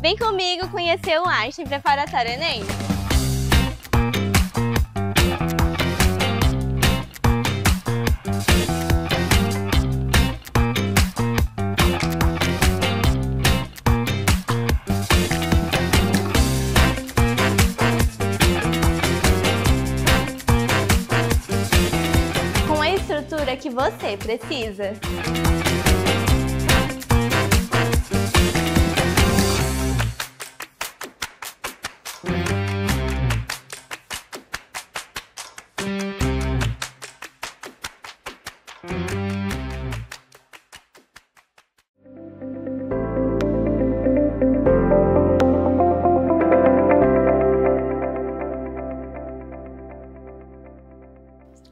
Vem comigo conhecer o Einstein Preparatório Enem. Com a estrutura que você precisa.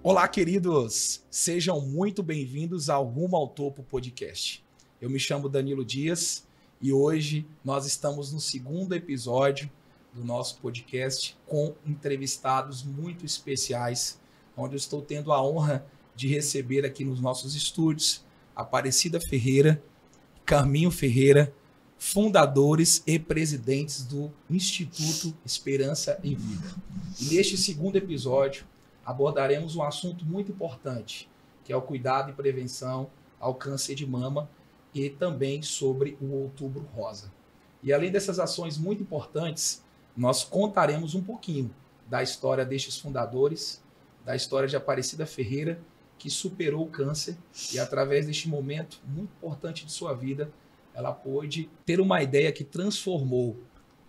Olá, queridos! Sejam muito bem-vindos ao Rumo ao Topo podcast. Eu me chamo Danilo Dias e hoje nós estamos no segundo episódio do nosso podcast com entrevistados muito especiais, onde eu estou tendo a honra de receber aqui nos nossos estúdios Aparecida Ferreira, Carminho Ferreira, fundadores e presidentes do Instituto Esperança em Vida. E neste segundo episódio, abordaremos um assunto muito importante, que é o cuidado e prevenção ao câncer de mama e também sobre o Outubro Rosa. E além dessas ações muito importantes, nós contaremos um pouquinho da história destes fundadores, da história de Aparecida Ferreira, que superou o câncer e através deste momento muito importante de sua vida, ela pôde ter uma ideia que transformou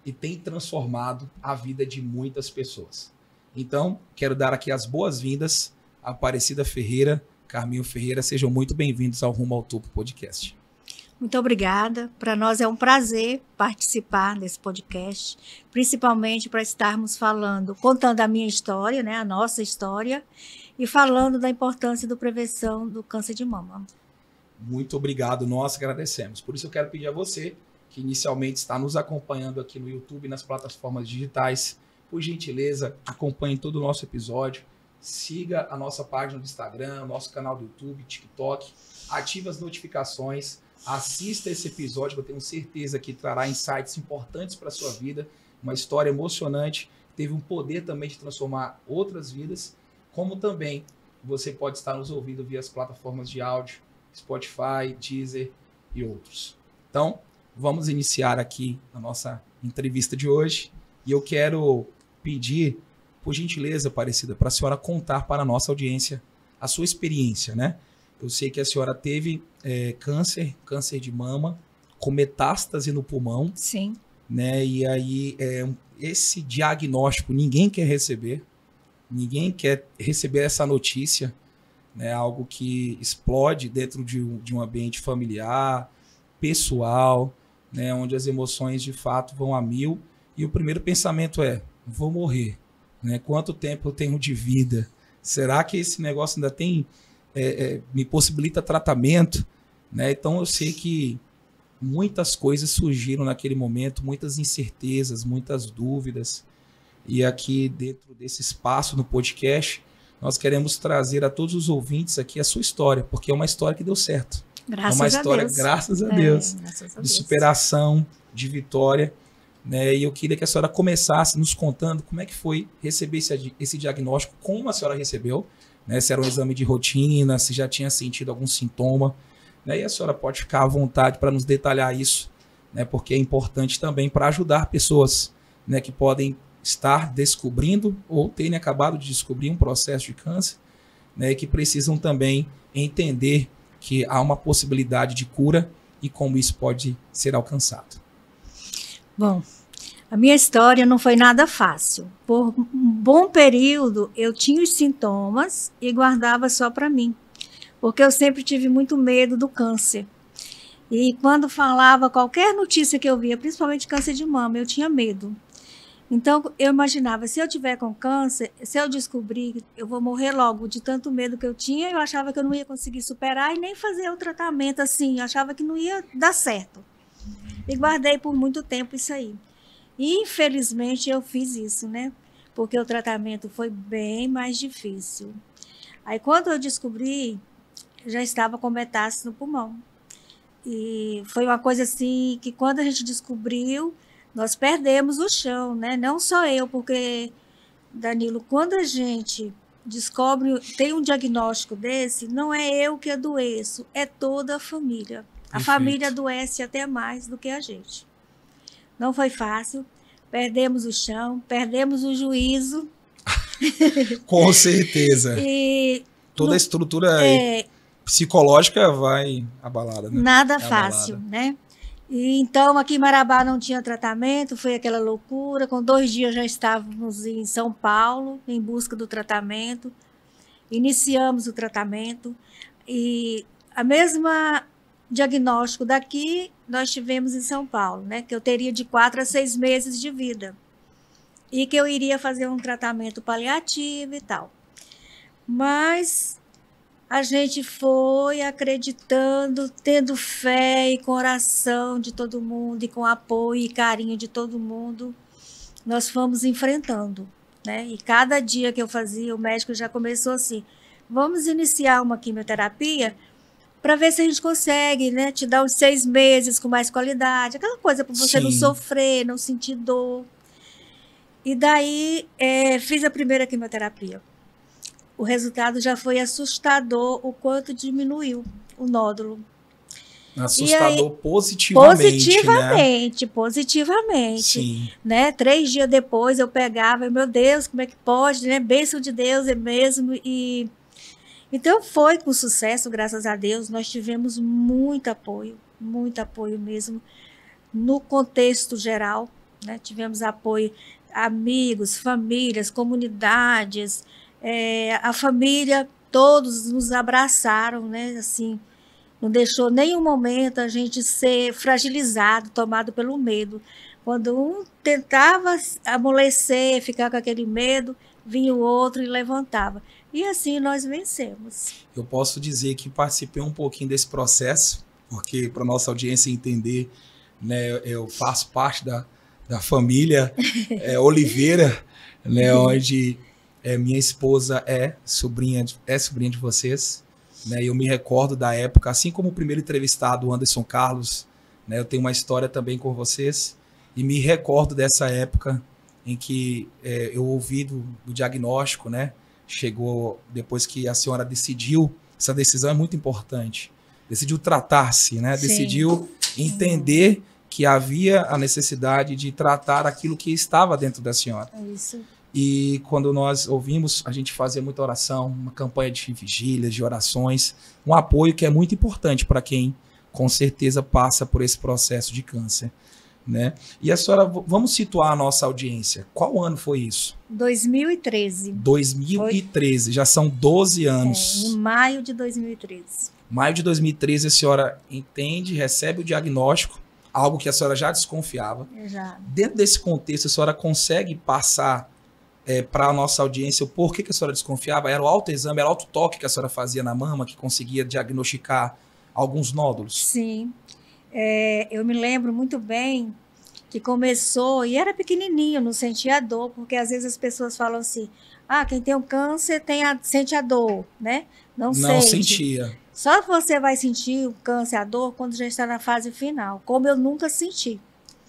e tem transformado a vida de muitas pessoas. Então, quero dar aqui as boas-vindas a Aparecida Ferreira, Carminho Ferreira. Sejam muito bem-vindos ao Rumo ao Topo podcast. Muito obrigada. Para nós é um prazer participar desse podcast, principalmente para estarmos contando a minha história, né, a nossa história, e falando da importância da prevenção do câncer de mama. Muito obrigado, nós agradecemos. Por isso eu quero pedir a você, que inicialmente está nos acompanhando aqui no YouTube e nas plataformas digitais, por gentileza, acompanhe todo o nosso episódio, siga a nossa página do Instagram, nosso canal do YouTube, TikTok, ative as notificações, assista esse episódio, que eu tenho certeza que trará insights importantes para a sua vida, uma história emocionante, teve um poder também de transformar outras vidas, como também você pode estar nos ouvindo via as plataformas de áudio, Spotify, Deezer e outros. Então, vamos iniciar aqui a nossa entrevista de hoje e eu quero pedir, por gentileza, Aparecida, para a senhora contar para a nossa audiência a sua experiência, né? Eu sei que a senhora teve câncer de mama, com metástase no pulmão. Sim. Né? E aí, esse diagnóstico ninguém quer receber essa notícia, né? Algo que explode dentro de um ambiente familiar, pessoal, né? Onde as emoções de fato vão a mil. E o primeiro pensamento é: vou morrer, né? Quanto tempo eu tenho de vida? Será que esse negócio ainda me possibilita tratamento? Né? Então eu sei que muitas coisas surgiram naquele momento, muitas incertezas, muitas dúvidas. E aqui dentro desse espaço no podcast, nós queremos trazer a todos os ouvintes aqui a sua história, porque é uma história que deu certo. Graças é uma a história, Deus. graças a Deus, Graças a de Deus. superação, de vitória. Né? E eu queria que a senhora começasse nos contando como é que foi receber esse diagnóstico, como a senhora recebeu, né? Se era um exame de rotina, se já tinha sentido algum sintoma. Né? E a senhora pode ficar à vontade para nos detalhar isso, né? Porque é importante também para ajudar pessoas, né, que podem estar descobrindo ou terem acabado de descobrir um processo de câncer, né, e que precisam também entender que há uma possibilidade de cura e como isso pode ser alcançado. Bom, a minha história não foi nada fácil. Por um bom período, eu tinha os sintomas e guardava só para mim, porque eu sempre tive muito medo do câncer. E quando falava qualquer notícia que eu via, principalmente câncer de mama, eu tinha medo. Então, eu imaginava, se eu tiver com câncer, se eu descobrir, eu vou morrer logo. De tanto medo que eu tinha, eu achava que eu não ia conseguir superar e nem fazer o tratamento assim. Eu achava que não ia dar certo. E guardei por muito tempo isso aí. E, infelizmente, eu fiz isso, né? Porque o tratamento foi bem mais difícil. Aí, quando eu descobri, já estava com metástase no pulmão. E foi uma coisa assim, que quando a gente descobriu, nós perdemos o chão, né? Não só eu, porque, Danilo, quando a gente descobre, tem um diagnóstico desse, não é eu que adoeço, é toda a família. A família adoece até mais do que a gente. Não foi fácil, perdemos o chão, perdemos o juízo. Com certeza. E toda a estrutura psicológica vai abalada, né? Nada fácil, né? E então, aqui em Marabá não tinha tratamento, foi aquela loucura. Com 2 dias já estávamos em São Paulo, em busca do tratamento. Iniciamos o tratamento. E a mesma diagnóstico daqui, nós tivemos em São Paulo, né? Que eu teria de 4 a 6 meses de vida. E que eu iria fazer um tratamento paliativo e tal. Mas a gente foi acreditando, tendo fé e coração de todo mundo, e com apoio e carinho de todo mundo, nós fomos enfrentando, né? E cada dia que eu fazia, o médico já começou assim, vamos iniciar uma quimioterapia para ver se a gente consegue, né? Te dar uns 6 meses com mais qualidade, aquela coisa para você não sofrer, não sentir dor. E daí, fiz a primeira quimioterapia. O resultado já foi assustador, o quanto diminuiu o nódulo. Assustador aí, positivamente, positivamente. Sim. Né? 3 dias depois eu pegava, meu Deus, como é que pode, né? Bênção de Deus é mesmo. E então foi com sucesso, graças a Deus. Nós tivemos muito apoio mesmo, no contexto geral, né? Tivemos apoio, amigos, famílias, comunidades, a família, todos nos abraçaram, né? Assim, não deixou nenhum momento a gente ser fragilizado, tomado pelo medo. Quando um tentava amolecer, ficar com aquele medo, vinha o outro e levantava. E assim nós vencemos. Eu posso dizer que participei um pouquinho desse processo, porque para nossa audiência entender, né, eu faço parte da família Oliveira, né, onde minha esposa é sobrinha de vocês, né? Eu me recordo da época, assim como o primeiro entrevistado, o Anderson Carlos, né? Eu tenho uma história também com vocês, e me recordo dessa época em que eu ouvi do diagnóstico, né? Chegou depois que a senhora decidiu, essa decisão é muito importante, decidiu tratar-se, né? Sim. Decidiu entender que havia a necessidade de tratar aquilo que estava dentro da senhora. É isso. E quando nós ouvimos, a gente fazia muita oração, uma campanha de vigílias, de orações, um apoio que é muito importante para quem, com certeza, passa por esse processo de câncer, né? E a senhora, vamos situar a nossa audiência. Qual ano foi isso? 2013. 2013, já são 12 anos. Em maio de 2013. Maio de 2013, a senhora entende, recebe o diagnóstico, algo que a senhora já desconfiava. Já. Dentro desse contexto, a senhora consegue passar para a nossa audiência o porquê que a senhora desconfiava? Era o autoexame, era o autotoque que a senhora fazia na mama que conseguia diagnosticar alguns nódulos? Sim. Eu me lembro muito bem que começou, e era pequenininho, não sentia dor, porque às vezes as pessoas falam assim, quem tem um câncer sente a dor, né? Não Não sente. sentia. Só que você vai sentir o câncer, a dor, quando já está na fase final, como eu nunca senti.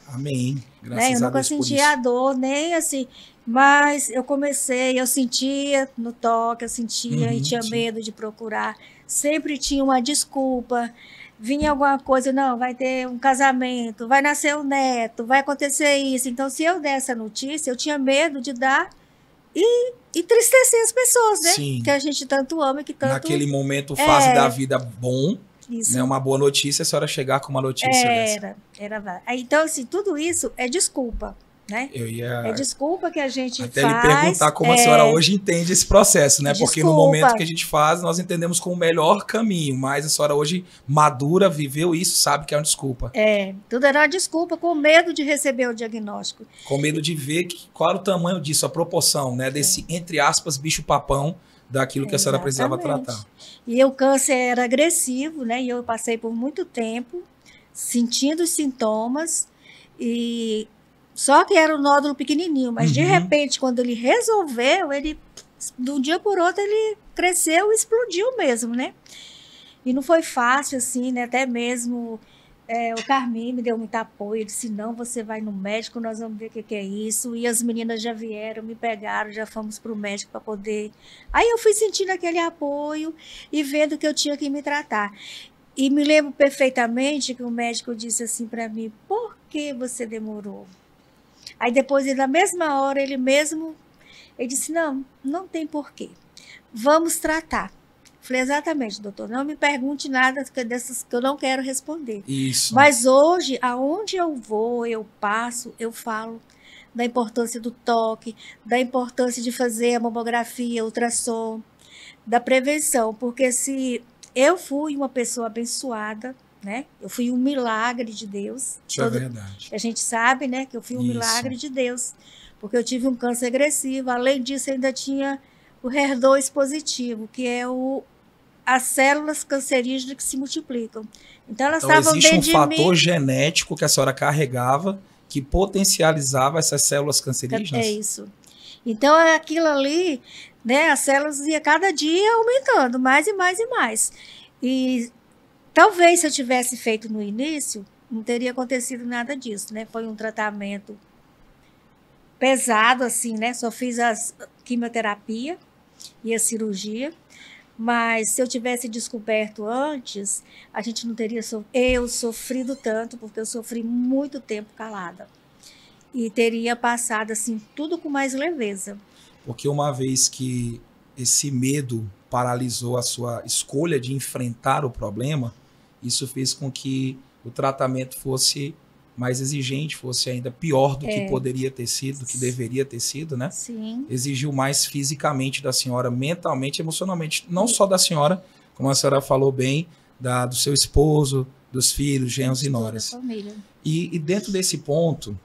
Amém. Né? Graças Eu a nunca Deus por senti isso. a dor, nem assim, mas eu sentia no toque, eu sentia e tinha Sim. medo de procurar. Sempre tinha uma desculpa, vinha alguma coisa, não, vai ter um casamento, vai nascer um neto, vai acontecer isso. Então, se eu der essa notícia, eu tinha medo de dar e entristecer as pessoas, né? Sim. Que a gente tanto ama e que tanto... Naquele momento, fase da vida bom, Isso. né? Uma boa notícia, a senhora chegar com uma notícia dessa. Era. Então, assim, tudo isso é desculpa, né? É desculpa que a gente até faz. lhe perguntar como a senhora hoje entende esse processo, né? Porque no momento que a gente faz, nós entendemos como o melhor caminho, mas a senhora hoje madura, viveu isso, sabe que é uma desculpa. Tudo era uma desculpa, com medo de receber o diagnóstico. Com medo de ver qual era o tamanho disso, a proporção, né? Desse, entre aspas, bicho-papão daquilo que a senhora precisava tratar. E o câncer era agressivo, né? E eu passei por muito tempo sentindo os sintomas, e só que era um nódulo pequenininho, mas de repente, quando ele resolveu, de um dia por outro, ele cresceu e explodiu mesmo, né? E não foi fácil, assim, né? Até mesmo o Carmim me deu muito apoio. Ele disse, não, você vai no médico, nós vamos ver o que é isso. E as meninas já vieram, me pegaram, já fomos para o médico para poder... Aí eu fui sentindo aquele apoio e vendo que eu tinha que me tratar. E me lembro perfeitamente que o médico disse assim para mim, por que você demorou? Aí depois, na mesma hora, ele disse, não tem porquê. Vamos tratar. Falei, exatamente, doutor, não me pergunte nada dessas que eu não quero responder. Isso. Mas hoje, aonde eu vou, eu passo, eu falo da importância do toque, da importância de fazer a mamografia, ultrassom, da prevenção, porque se eu fui uma pessoa abençoada, né? Eu fui um milagre de Deus. Isso é verdade. A gente sabe, né, que eu fui um milagre de Deus, porque eu tive um câncer agressivo. Além disso, ainda tinha o HER2 positivo, que é as células cancerígenas que se multiplicam. Então, elas estavam dentro de mim. Existe um fator genético que a senhora carregava que potencializava essas células cancerígenas? É isso. Então, aquilo ali, né, as células iam cada dia aumentando, mais e mais e mais. E talvez se eu tivesse feito no início, não teria acontecido nada disso, né? Foi um tratamento pesado, assim, né? Só fiz a quimioterapia e a cirurgia. Mas se eu tivesse descoberto antes, a gente não teria sofrido tanto, porque eu sofri muito tempo calada. E teria passado, assim, tudo com mais leveza. Porque uma vez que esse medo paralisou a sua escolha de enfrentar o problema, isso fez com que o tratamento fosse mais exigente, fosse ainda pior do que poderia ter sido, do que deveria ter sido, né? Sim. Exigiu mais fisicamente da senhora, mentalmente, emocionalmente, não só da senhora, como a senhora falou bem, do seu esposo, dos filhos, genros e noras. Toda a família. E dentro desse ponto,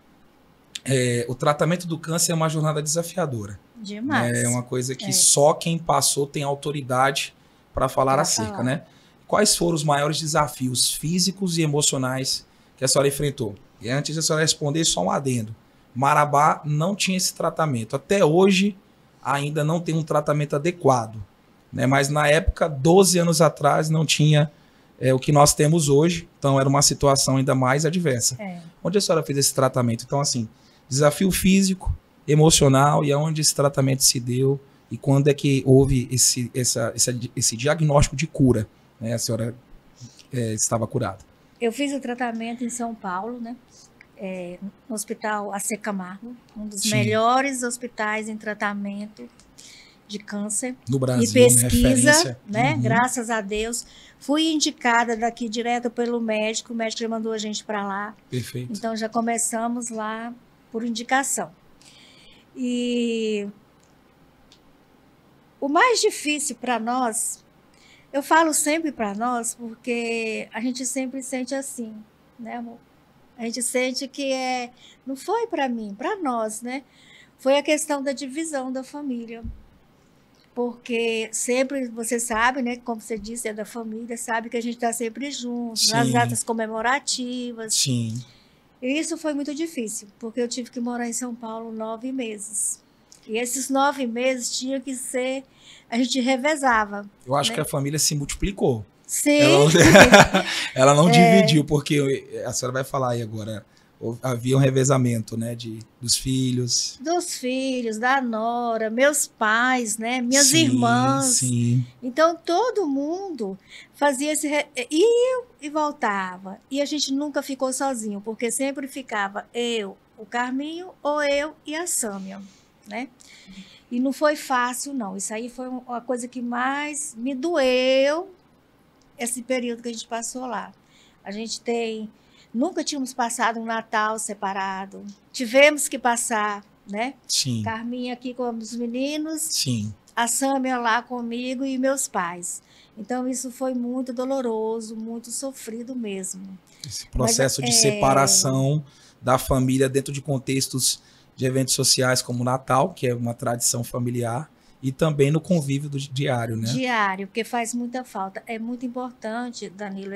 o tratamento do câncer é uma jornada desafiadora. Demais. É uma coisa que só quem passou tem autoridade para falar acerca, né? Quais foram os maiores desafios físicos e emocionais que a senhora enfrentou? E antes da senhora responder, só um adendo. Marabá não tinha esse tratamento. Até hoje, ainda não tem um tratamento adequado, né? Mas na época, 12 anos atrás, não tinha o que nós temos hoje. Então, era uma situação ainda mais adversa. Onde a senhora fez esse tratamento? Então, assim, desafio físico, emocional, e aonde esse tratamento se deu, e quando é que houve esse diagnóstico de cura, né? A senhora estava curada. Eu fiz o tratamento em São Paulo, né? No Hospital AC Camargo, um dos melhores hospitais em tratamento de câncer. No Brasil, e pesquisa, né? Graças a Deus. Fui indicada daqui direto pelo médico, o médico já mandou a gente para lá. Perfeito. Então, já começamos lá por indicação. E o mais difícil para nós, eu falo sempre para nós, porque a gente sempre sente assim, né, amor? A gente sente que não foi para mim, para nós, né? Foi a questão da divisão da família. porque sempre, você sabe, né, como você disse, é da família, sabe que a gente está sempre junto, Sim. nas datas comemorativas. Sim. E isso foi muito difícil, porque eu tive que morar em São Paulo 9 meses. E esses 9 meses tinha que ser, a gente revezava. Eu acho né? que a família se multiplicou. Sim, Ela não dividiu, porque a senhora vai falar aí agora. Havia um revezamento, né, dos filhos. dos filhos, da nora, meus pais, né, minhas Sim, irmãs. Sim. Então, todo mundo fazia ia e voltava. E a gente nunca ficou sozinho, porque sempre ficava eu, o Carminho, ou eu e a Sâmia, né? E não foi fácil, não. Isso aí foi uma coisa que mais me doeu, esse período que a gente passou lá. A gente nunca tínhamos passado um Natal separado. Tivemos que passar, né? Sim. Carminha aqui com os meninos, Sim. a Sâmia lá comigo e meus pais. Então, isso foi muito doloroso, muito sofrido mesmo. Esse processo de separação da família dentro de contextos de eventos sociais como o Natal, que é uma tradição familiar, e também no convívio diário, né? Diário, porque faz muita falta. É muito importante, Danilo,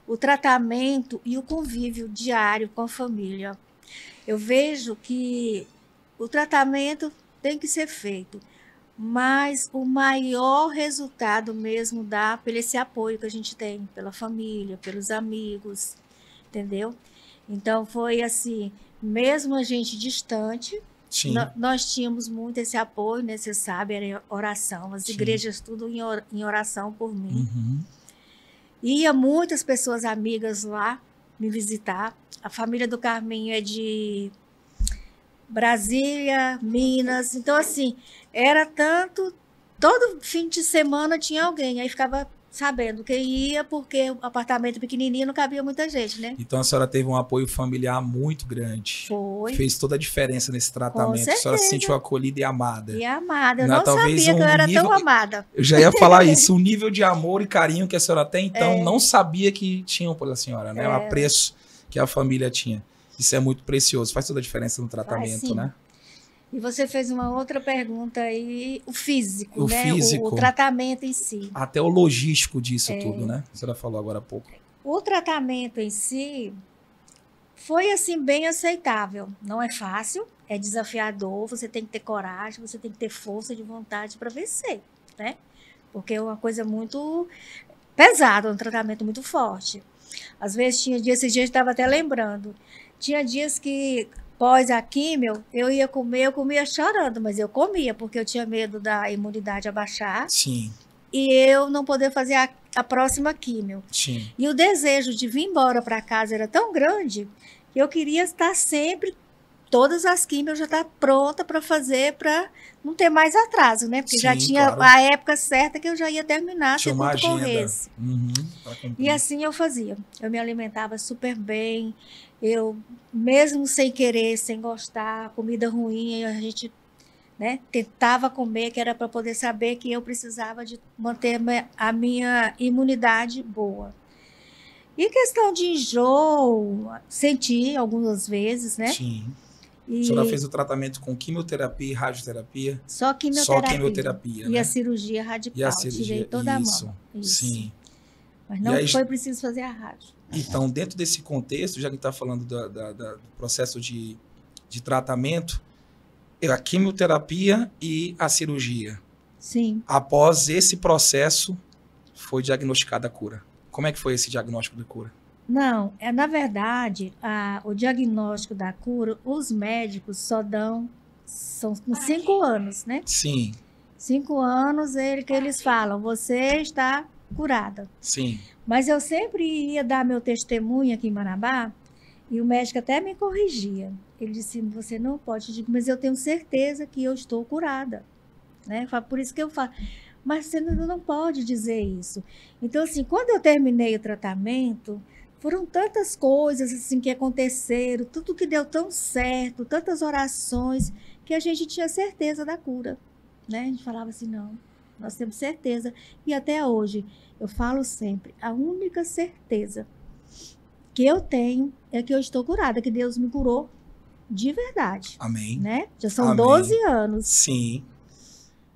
o tratamento e o convívio diário com a família. Eu vejo que o tratamento tem que ser feito, mas o maior resultado mesmo dá pelo esse apoio que a gente tem, pela família, pelos amigos, entendeu? Então foi assim, mesmo a gente distante, Sim. nós tínhamos muito esse apoio, né? Você sabe, era oração, as Sim. igrejas tudo em oração por mim. Uhum. Ia muitas pessoas amigas lá me visitar. A família do Carminho é de Brasília, Minas. Então, assim, era tanto... Todo fim de semana tinha alguém. Aí ficava sabendo que ia, porque o apartamento pequenininho não cabia muita gente, né? Então a senhora teve um apoio familiar muito grande. Foi. Fez toda a diferença nesse tratamento. A senhora se sentiu acolhida e amada. E amada. Eu Não, não talvez sabia que eu era tão amada. Eu já ia falar isso. O nível de amor e carinho que a senhora até então não sabia que tinham pela senhora, né? O apreço que a família tinha. Isso é muito precioso. Faz toda a diferença no tratamento, né? E você fez uma outra pergunta aí, o físico, né? Físico. O tratamento em si. Até o logístico disso tudo, né? A senhora falou agora há pouco. O tratamento em si foi, assim, bem aceitável. Não é fácil, é desafiador, você tem que ter coragem, você tem que ter força de vontade para vencer, né? Porque é uma coisa muito pesada, um tratamento muito forte. Às vezes tinha dias, esses dias eu estava até lembrando, tinha dias que... Após a químio, eu ia comer, eu comia chorando, mas eu comia, porque eu tinha medo da imunidade abaixar. Sim. E eu não poder fazer a próxima químio. Sim. E o desejo de vir embora para casa era tão grande que eu queria estar sempre, todas as químios já estar pronta para fazer, para não ter mais atraso, né? Porque já tinha a época certa que eu já ia terminar, se tudo corresse. E assim eu fazia. Eu me alimentava super bem. Eu, mesmo sem querer, sem gostar, comida ruim, a gente, né, tentava comer, que era para poder saber que eu precisava de manter a minha imunidade boa. E questão de enjoo, senti algumas vezes, né? Sim. A senhora fez o tratamento com quimioterapia e radioterapia? Só quimioterapia. Só quimioterapia, e né? a cirurgia radical. E a cirurgia, tirei toda isso, a mão. Isso. Sim. Mas não foi preciso fazer a rádio. Então, dentro desse contexto, já que a gente está falando do processo de tratamento, a quimioterapia e a cirurgia. Sim. Após esse processo, foi diagnosticada a cura. Como é que foi esse diagnóstico de cura? Não, na verdade, o diagnóstico da cura, os médicos só dão, são com 5 anos, né? Sim. 5 anos que eles falam, você está curada. Sim. Mas eu sempre ia dar meu testemunho aqui em Marabá e o médico até me corrigia. Ele disse, você não pode, eu digo, mas eu tenho certeza que eu estou curada. Né? Por isso que eu falo, mas você não pode dizer isso. Então, assim, quando eu terminei o tratamento, foram tantas coisas assim que aconteceram, tudo que deu tão certo, tantas orações, que a gente tinha certeza da cura. Né? A gente falava assim, não, nós temos certeza. E até hoje, eu falo sempre, a única certeza que eu tenho é que eu estou curada, que Deus me curou de verdade. Amém. Né? Já são Amém. 12 anos. Sim.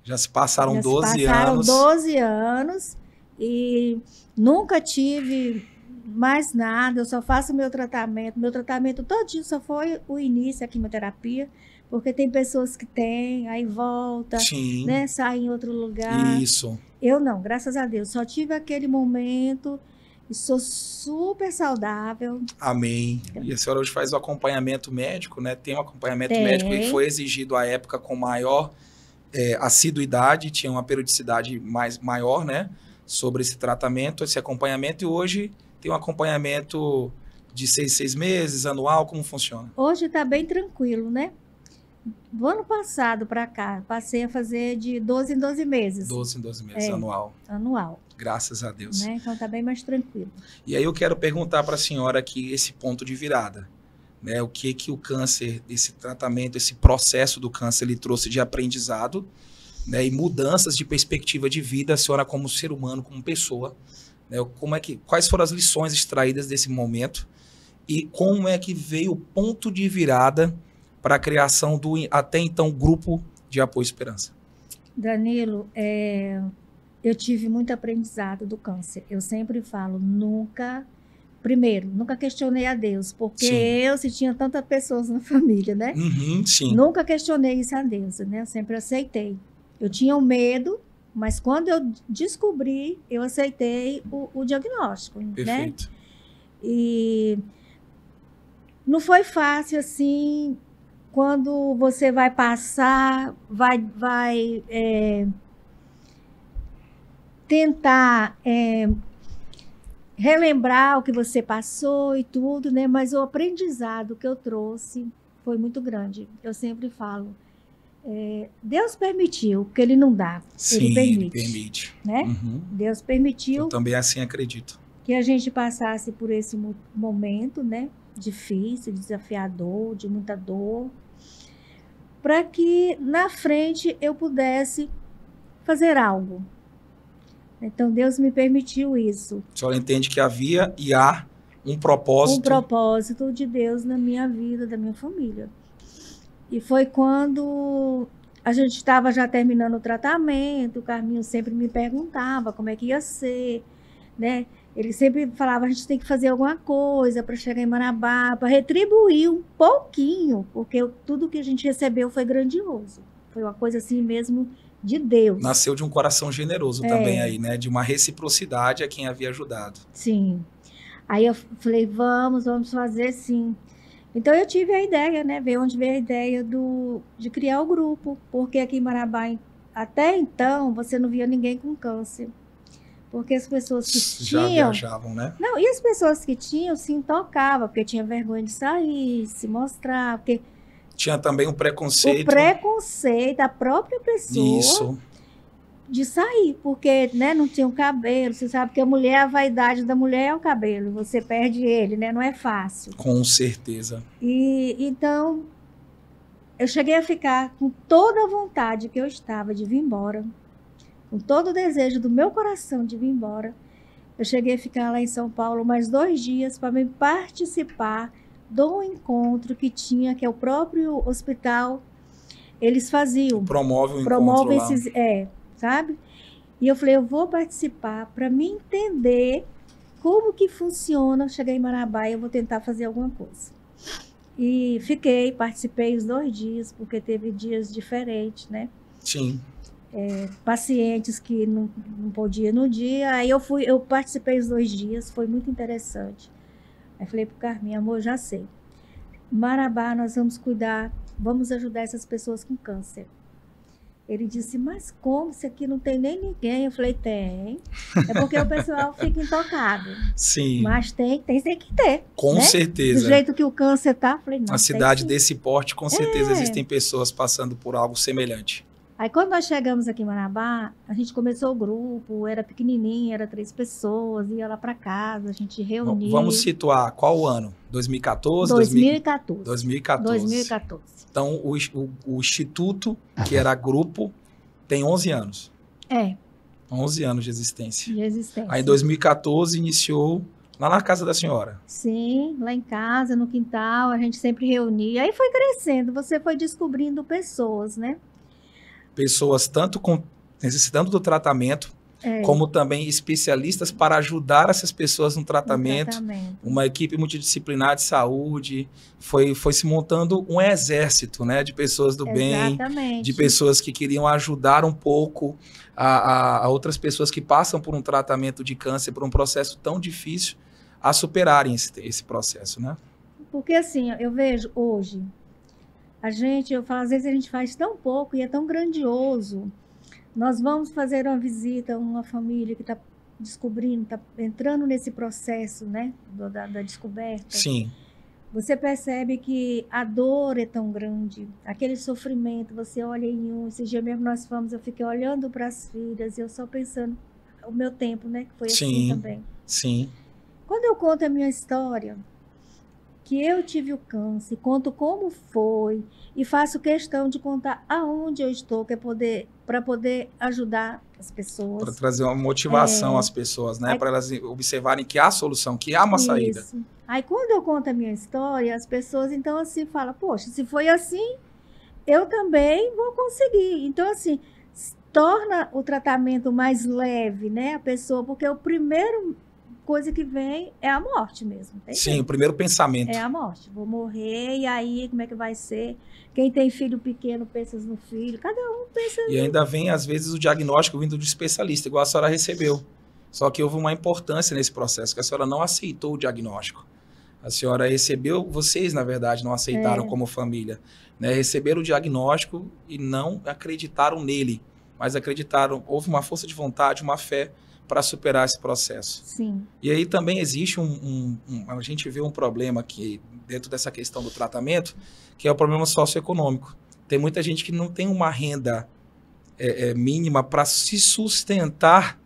Já se passaram Já se 12 passaram anos. 12 anos e nunca tive mais nada, eu só faço meu tratamento. Meu tratamento todinho só foi o início, a quimioterapia, porque tem pessoas que têm, aí volta, Sim, né, sai em outro lugar. isso. Eu não, graças a Deus, só tive aquele momento e sou super saudável. Amém. E a senhora hoje faz o acompanhamento médico, né? Tem um acompanhamento Tem. médico que foi exigido à época com maior assiduidade, tinha uma periodicidade maior, né? Sobre esse tratamento, esse acompanhamento, e hoje tem um acompanhamento de 6 meses, anual, como funciona? Hoje está bem tranquilo, né? Do ano passado para cá, passei a fazer de 12 em 12 meses. 12 em 12 meses, É. anual. Anual, Graças a Deus. né? Então está bem mais tranquilo. E aí eu quero perguntar para a senhora aqui esse ponto de virada, né? O que o câncer, esse tratamento, esse processo do câncer, ele trouxe de aprendizado, né? E mudanças de perspectiva de vida, a senhora como ser humano, como pessoa, né? Quais foram as lições extraídas desse momento e como é que veio o ponto de virada para a criação do até então grupo de apoio Esperança? Danilo, eu tive muito aprendizado do câncer. Eu sempre falo, nunca questionei a Deus, porque se tinha tantas pessoas na família, né? Uhum, sim. Nunca questionei isso a Deus, né? Eu sempre aceitei. Eu tinha um medo, mas quando eu descobri, eu aceitei o diagnóstico, né? Perfeito. E não foi fácil assim, quando você vai passar, vai tentar relembrar o que você passou e tudo, né? Mas o aprendizado que eu trouxe foi muito grande. Eu sempre falo, Deus permitiu, porque Ele não dá, Sim, Ele permite. Né? Uhum. Deus permitiu Eu também assim acredito. que a gente passasse por esse momento, né? Difícil, desafiador, de muita dor, para que na frente eu pudesse fazer algo. Então Deus me permitiu isso. A senhora entende que havia e há um propósito. Um propósito de Deus na minha vida, da minha família. E foi quando a gente estava já terminando o tratamento, o Carminho sempre me perguntava como é que ia ser, né? Ele sempre falava, a gente tem que fazer alguma coisa para chegar em Marabá, para retribuir um pouquinho, porque tudo que a gente recebeu foi grandioso. Foi uma coisa assim mesmo de Deus. Nasceu de um coração generoso também aí, né? De uma reciprocidade a quem havia ajudado. Sim. Aí eu falei, vamos fazer sim. Então eu tive a ideia, né? Veio onde veio a ideia de criar o grupo, porque aqui em Marabá, até então, você não via ninguém com câncer. Porque as pessoas que já tinham... viajavam, né? Não, e as pessoas que tinham se intocavam, porque tinha vergonha de sair, se mostrar, porque... Tinha também um preconceito. O preconceito da própria pessoa Isso. de sair, porque, né, não tinha o cabelo. Você sabe que a vaidade da mulher é o cabelo, você perde ele, né? Não é fácil. Com certeza. E então, eu cheguei a ficar com toda a vontade que eu estava de vir embora, com todo o desejo do meu coração de vir embora. Eu cheguei a ficar lá em São Paulo mais 2 dias para me participar do encontro que tinha, que é o próprio hospital, eles faziam. Promove o encontro lá. Sabe? E eu falei, eu vou participar para me entender como que funciona. Cheguei em Marabá e eu vou tentar fazer alguma coisa. E participei os 2 dias, porque teve dias diferentes, né? Sim. Pacientes que não podiam no dia. Aí eu participei os 2 dias, foi muito interessante. Aí falei pro Carminho, amor, já sei. Marabá, nós vamos cuidar, vamos ajudar essas pessoas com câncer. Ele disse, mas como? Se aqui não tem nem ninguém. Eu falei, tem. É porque o pessoal fica intocado. Sim. Mas tem que ter. Com né? certeza. Do jeito que o câncer tá, eu falei, não. A cidade desse porte, com certeza, existem pessoas passando por algo semelhante. Aí quando nós chegamos aqui em Marabá, a gente começou o grupo, era pequenininho, era 3 pessoas, ia lá para casa, a gente reunia. Vamos situar qual o ano? 2014? 2014. 2014. Então, o Instituto, que era grupo, tem 11 anos. 11 anos de existência. Aí, em 2014, iniciou lá na casa da senhora. Sim, lá em casa, no quintal, a gente sempre reunia. Aí foi crescendo, você foi descobrindo pessoas, né? pessoas tanto necessitando do tratamento, como também especialistas para ajudar essas pessoas no tratamento. Uma equipe multidisciplinar de saúde, foi se montando um exército, né, de pessoas do bem, de pessoas que queriam ajudar um pouco a outras pessoas que passam por um tratamento de câncer, por um processo tão difícil, a superarem esse processo, né? Porque assim, eu vejo hoje, eu falo, às vezes a gente faz tão pouco e é tão grandioso. Nós vamos fazer uma visita a uma família que está descobrindo, está entrando nesse processo, né, da descoberta. Sim. Você percebe que a dor é tão grande, aquele sofrimento, você olha em esse dia mesmo nós fomos, eu fiquei olhando para as filhas, e eu só pensando, o meu tempo, né, que foi assim também. Sim. Quando eu conto a minha história, que eu tive o câncer, conto como foi e faço questão de contar aonde eu estou, para poder ajudar as pessoas. Para trazer uma motivação às pessoas, né? Para elas observarem que há solução, que há uma saída. Aí quando eu conto a minha história, as pessoas então assim falam, poxa, se foi assim, eu também vou conseguir. Então assim, torna o tratamento mais leve, né? A pessoa, porque o primeiro coisa que vem é a morte mesmo. Sim, o primeiro pensamento. É a morte. Vou morrer, e aí como é que vai ser? Quem tem filho pequeno pensa no filho, cada um pensa... E ainda vem, às vezes, o diagnóstico vindo de especialista, igual a senhora recebeu. Só que houve uma importância nesse processo, que a senhora não aceitou o diagnóstico. A senhora recebeu, vocês, na verdade, não aceitaram como família, né? Receberam o diagnóstico e não acreditaram nele, mas acreditaram, houve uma força de vontade, uma fé, para superar esse processo. Sim. E aí também existe a gente vê um problema aqui dentro dessa questão do tratamento, que é o problema socioeconômico. Tem muita gente que não tem uma renda mínima para se sustentar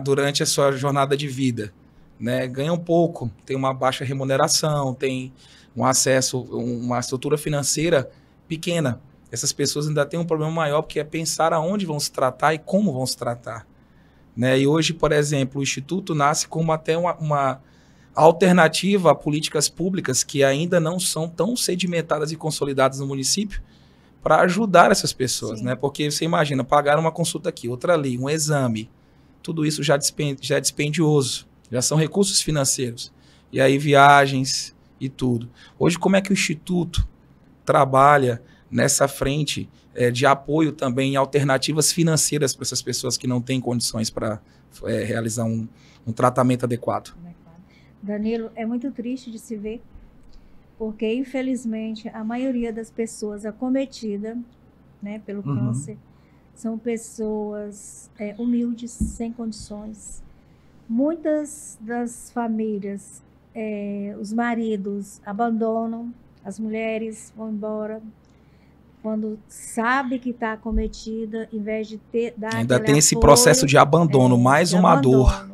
durante a sua jornada de vida, né? Ganha um pouco, tem uma baixa remuneração, tem um acesso, uma estrutura financeira pequena. Essas pessoas ainda têm um problema maior, porque é pensar aonde vão se tratar e como vão se tratar. Né? E hoje, por exemplo, o Instituto nasce como até uma alternativa a políticas públicas que ainda não são tão sedimentadas e consolidadas no município para ajudar essas pessoas, né? Porque você imagina, pagar uma consulta aqui, outra ali, um exame, tudo isso já é dispendioso, já são recursos financeiros. E aí viagens e tudo. Hoje, como é que o Instituto trabalha nessa frente de apoio também em alternativas financeiras para essas pessoas que não têm condições para realizar um tratamento adequado? Danilo, é muito triste de se ver, porque infelizmente a maioria das pessoas acometidas, né, pelo câncer são pessoas humildes, sem condições. Muitas das famílias, os maridos abandonam, as mulheres vão embora, quando sabe que está acometida, em vez de dar ainda tem esse processo de abandono, mais uma dor.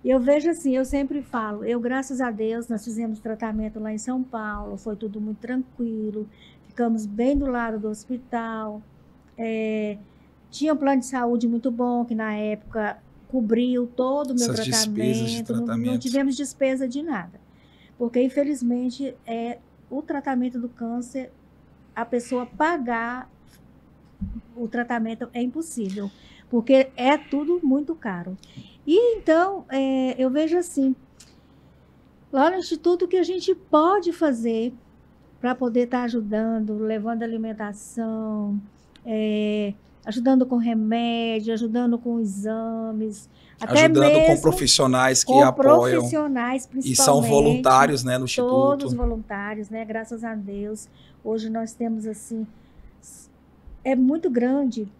E eu vejo assim, eu sempre falo, graças a Deus, nós fizemos tratamento lá em São Paulo, foi tudo muito tranquilo, ficamos bem do lado do hospital, tinha um plano de saúde muito bom, que na época cobriu todo o meu tratamento, não tivemos despesa de nada, porque infelizmente o tratamento do câncer, a pessoa pagar o tratamento é impossível, porque é tudo muito caro. E então, eu vejo assim, lá no Instituto, o que a gente pode fazer para poder estar ajudando, levando alimentação, ajudando com remédio, ajudando com exames, ajudando até mesmo com profissionais que apoiam, profissionais, e são voluntários, né, no Instituto. Todos voluntários, né, graças a Deus. Hoje nós temos assim, é muito grande.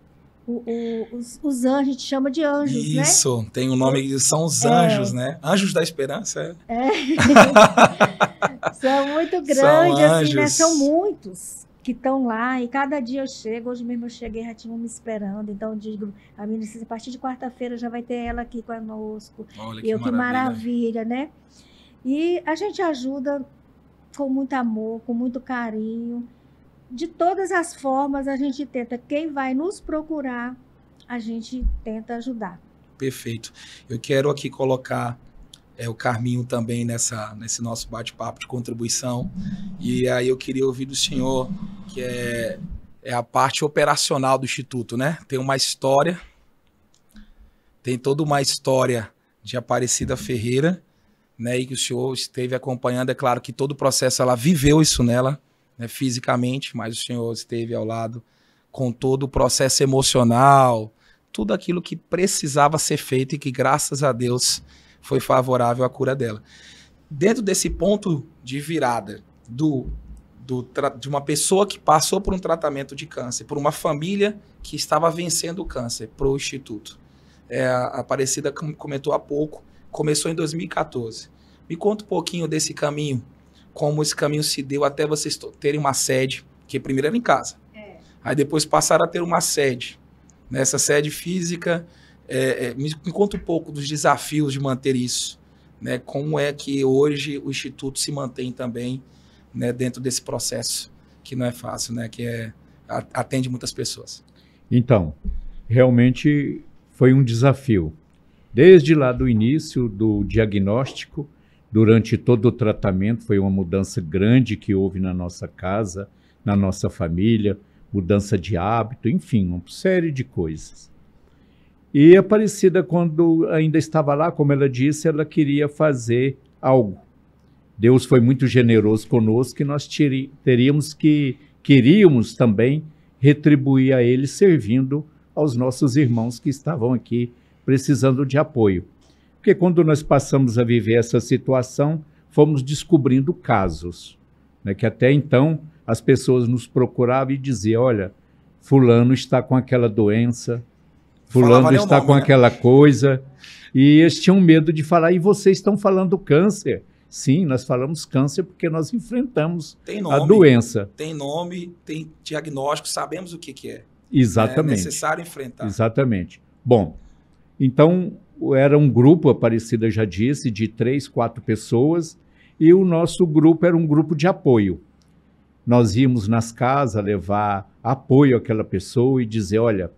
Os anjos, a gente chama de anjos, isso, né? Isso, tem o nome, são os anjos, né? Anjos da Esperança, São muito grandes, assim, né? São muitos que estão lá, e cada dia eu chego, hoje mesmo eu cheguei, já tinham me esperando, então eu digo, a minha a partir de quarta-feira já vai ter ela aqui conosco. Olha que maravilha, né? E a gente ajuda com muito amor, com muito carinho. De todas as formas, a gente tenta, quem vai nos procurar, a gente tenta ajudar. Perfeito. Eu quero aqui colocar o Carminho também nesse nosso bate-papo de contribuição. E aí eu queria ouvir do senhor, que é a parte operacional do Instituto, né? Tem uma história, tem toda uma história de Aparecida Ferreira, né? E que o senhor esteve acompanhando. É claro que todo o processo, ela viveu isso nela, né, fisicamente, mas o senhor esteve ao lado com todo o processo emocional, tudo aquilo que precisava ser feito e que, graças a Deus, foi favorável à cura dela. Dentro desse ponto de virada de uma pessoa que passou por um tratamento de câncer, por uma família que estava vencendo o câncer, para o Instituto. A Aparecida comentou há pouco, começou em 2014. Me conta um pouquinho desse caminho, como esse caminho se deu até vocês terem uma sede, que primeiro era em casa. Aí depois passaram a ter uma sede. Nessa sede física, me conta um pouco dos desafios de manter isso. Né? Como é que hoje o Instituto se mantém também, né, dentro desse processo, que não é fácil, né, que atende muitas pessoas. Então, realmente foi um desafio. Desde lá do início do diagnóstico, durante todo o tratamento, foi uma mudança grande que houve na nossa casa, na nossa família, mudança de hábito, enfim, uma série de coisas. E a Aparecida, quando ainda estava lá, como ela disse, ela queria fazer algo. Deus foi muito generoso conosco e nós queríamos também retribuir a Ele servindo aos nossos irmãos que estavam aqui precisando de apoio. Porque quando nós passamos a viver essa situação, fomos descobrindo casos, né, que até então as pessoas nos procuravam e diziam, olha, fulano está com aquela doença, fulano está com aquela coisa, e eles tinham medo de falar, e vocês estão falando câncer? Sim, nós falamos câncer porque nós enfrentamos a doença. Tem nome, tem diagnóstico, sabemos o que é. Exatamente. É necessário enfrentar. Exatamente. Bom, então era um grupo, a Aparecida já disse, de 3, 4 pessoas, e o nosso grupo era um grupo de apoio. Nós íamos nas casas levar apoio àquela pessoa e dizer, olha,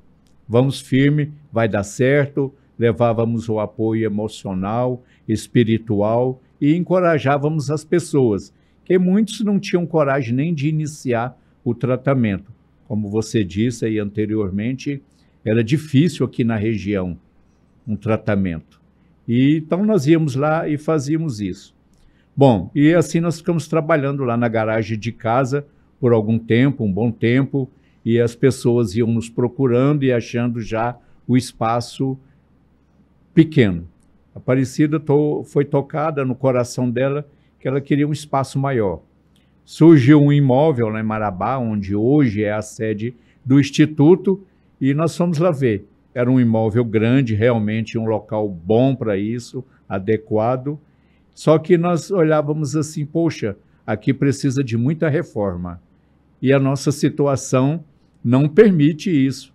vamos firme, vai dar certo. Levávamos o apoio emocional, espiritual e encorajávamos as pessoas, que muitos não tinham coragem nem de iniciar o tratamento. Como você disse aí anteriormente, era difícil aqui na região um tratamento. E então nós íamos lá e fazíamos isso. Bom, e assim nós ficamos trabalhando lá na garagem de casa por algum tempo, um bom tempo, e as pessoas iam nos procurando e achando já o espaço pequeno. A Aparecida foi tocada no coração dela que ela queria um espaço maior. Surgiu um imóvel lá em Marabá, onde hoje é a sede do Instituto, e nós fomos lá ver. Era um imóvel grande, realmente um local bom para isso, adequado. Só que nós olhávamos assim, poxa, aqui precisa de muita reforma. E a nossa situação não permite isso.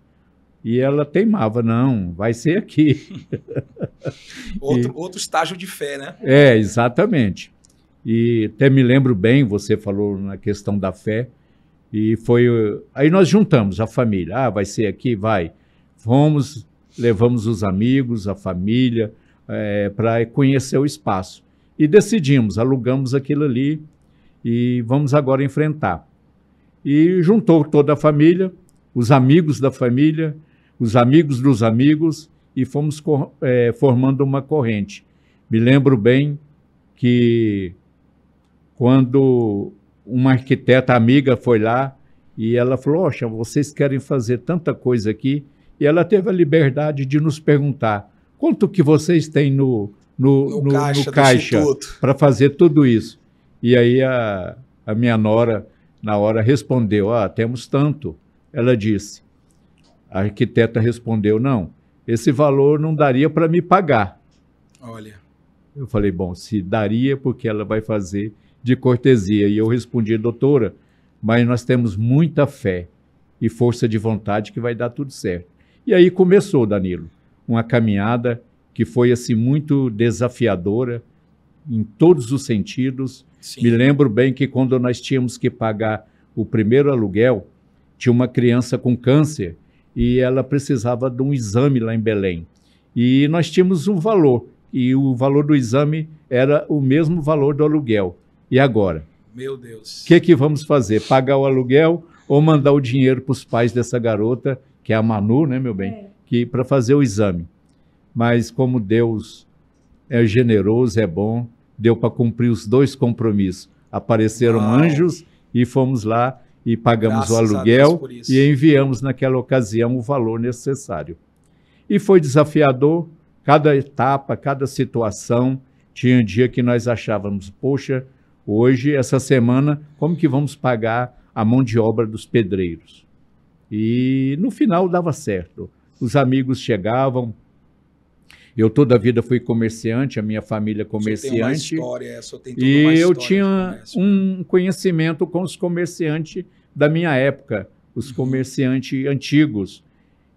E ela teimava, não, vai ser aqui. Outro estágio de fé, né? Exatamente. E até me lembro bem, você falou na questão da fé, e foi... Aí nós juntamos a família, vai ser aqui, vai. Fomos, levamos os amigos, a família, para conhecer o espaço. E decidimos, alugamos aquilo ali e vamos agora enfrentar. E juntou toda a família, os amigos da família, os amigos dos amigos, e fomos formando uma corrente. Me lembro bem que quando uma arquiteta amiga foi lá e ela falou, oxa, vocês querem fazer tanta coisa aqui, e ela teve a liberdade de nos perguntar, quanto que vocês têm no caixa para fazer tudo isso? E aí a minha nora, na hora, respondeu, temos tanto. Ela disse, a arquiteta respondeu, não, esse valor não daria para me pagar. Olha. Eu falei, bom, se daria, porque ela vai fazer de cortesia. E eu respondi, doutora, mas nós temos muita fé e força de vontade que vai dar tudo certo. E aí começou, Danilo, uma caminhada que foi assim muito desafiadora em todos os sentidos. Sim. Me lembro bem que quando nós tínhamos que pagar o primeiro aluguel, tinha uma criança com câncer e ela precisava de um exame lá em Belém. E nós tínhamos um valor, e o valor do exame era o mesmo valor do aluguel. E agora? Meu Deus. O que vamos fazer? Pagar o aluguel ou mandar o dinheiro para os pais dessa garota, que é a Manu, né, meu bem, para fazer o exame. Mas como Deus é generoso, é bom, deu para cumprir os 2 compromissos. Apareceram anjos e fomos lá e pagamos o aluguel e enviamos naquela ocasião o valor necessário. E foi desafiador, cada etapa, cada situação. Tinha um dia que nós achávamos, poxa, hoje, essa semana, como que vamos pagar a mão de obra dos pedreiros? E no final dava certo. Os amigos chegavam. Eu toda a vida fui comerciante, a minha família comerciante. E eu tinha um conhecimento com os comerciantes da minha época, os comerciantes antigos.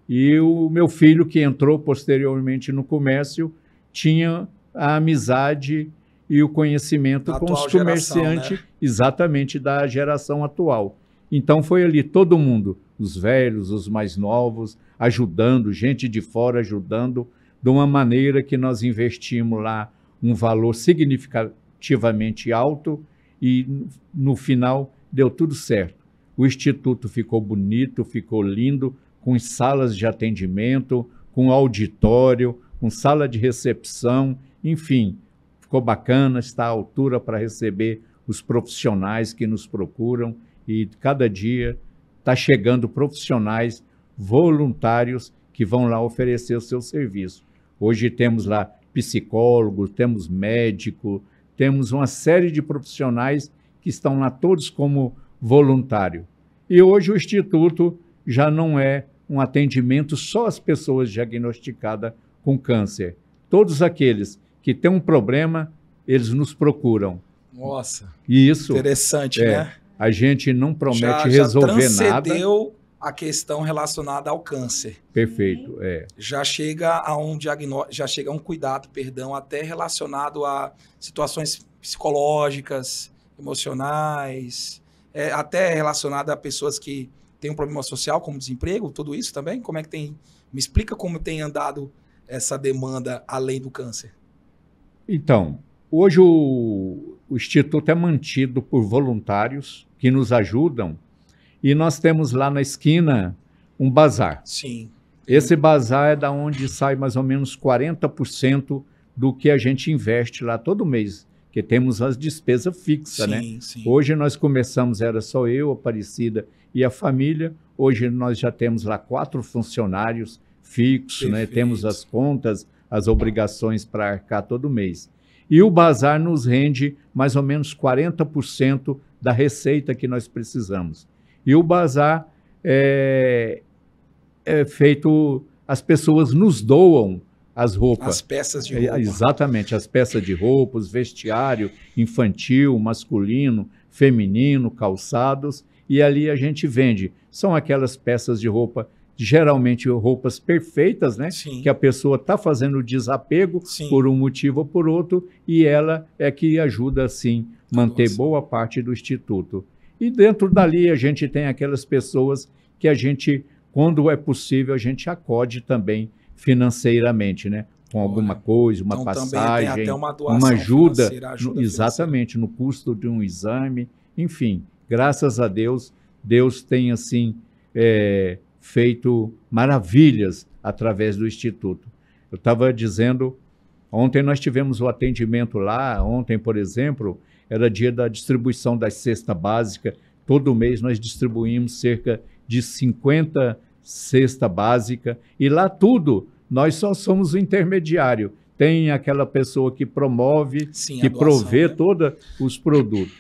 E o meu filho, que entrou posteriormente no comércio, tinha a amizade e o conhecimento com os comerciantes, né? Exatamente da geração atual. Então foi ali todo mundo, os velhos, os mais novos, ajudando, gente de fora ajudando, de uma maneira que nós investimos lá um valor significativamente alto e no final deu tudo certo. O Instituto ficou bonito, ficou lindo, com salas de atendimento, com auditório, com sala de recepção, enfim, ficou bacana, está à altura para receber os profissionais que nos procuram e cada dia está chegando profissionais voluntários que vão lá oferecer o seu serviço. Hoje temos lá psicólogos, temos médico, temos uma série de profissionais que estão lá todos como voluntário. E hoje o Instituto já não é um atendimento só às pessoas diagnosticadas com câncer. Todos aqueles que têm um problema, eles nos procuram. Nossa, e isso interessante, né? A gente não promete resolver nada. A questão relacionada ao câncer. Perfeito, Já chega a um diagnóstico, já chega a um cuidado, perdão, até relacionado a situações psicológicas, emocionais, até relacionado a pessoas que têm um problema social, como desemprego, tudo isso também? Como é que tem? Me explica como tem andado essa demanda além do câncer. Então, hoje o Instituto é mantido por voluntários que nos ajudam. E nós temos lá na esquina um bazar. Sim. Esse bazar é da onde sai mais ou menos 40% do que a gente investe lá todo mês, que temos as despesas fixas, né? Sim. Hoje nós começamos, era só eu, Aparecida e a família. Hoje nós já temos lá 4 funcionários fixos, né? Temos as contas, as obrigações para arcar todo mês. E o bazar nos rende mais ou menos 40% da receita que nós precisamos. E o bazar é feito, as pessoas nos doam as roupas. As peças de roupa. Exatamente, as peças de roupa, os vestiário infantil, masculino, feminino, calçados, e ali a gente vende. São aquelas peças de roupa, geralmente roupas perfeitas, né? Sim. Que a pessoa está fazendo o desapego por um motivo ou por outro, e ela é que ajuda, assim, manter boa parte do Instituto. E dentro dali a gente tem aquelas pessoas que a gente, quando é possível, a gente acode também financeiramente, né? Com alguma coisa, uma então, passagem, também tem até uma doação, uma ajuda, exatamente, no custo de um exame. Enfim, graças a Deus, Deus tem, assim, feito maravilhas através do Instituto. Eu estava dizendo, ontem nós tivemos o atendimento lá, ontem, por exemplo, era dia da distribuição da cesta básica. Todo mês nós distribuímos cerca de 50 cesta básica. E lá tudo, nós só somos o intermediário. Tem aquela pessoa que promove, que provê todos os produtos.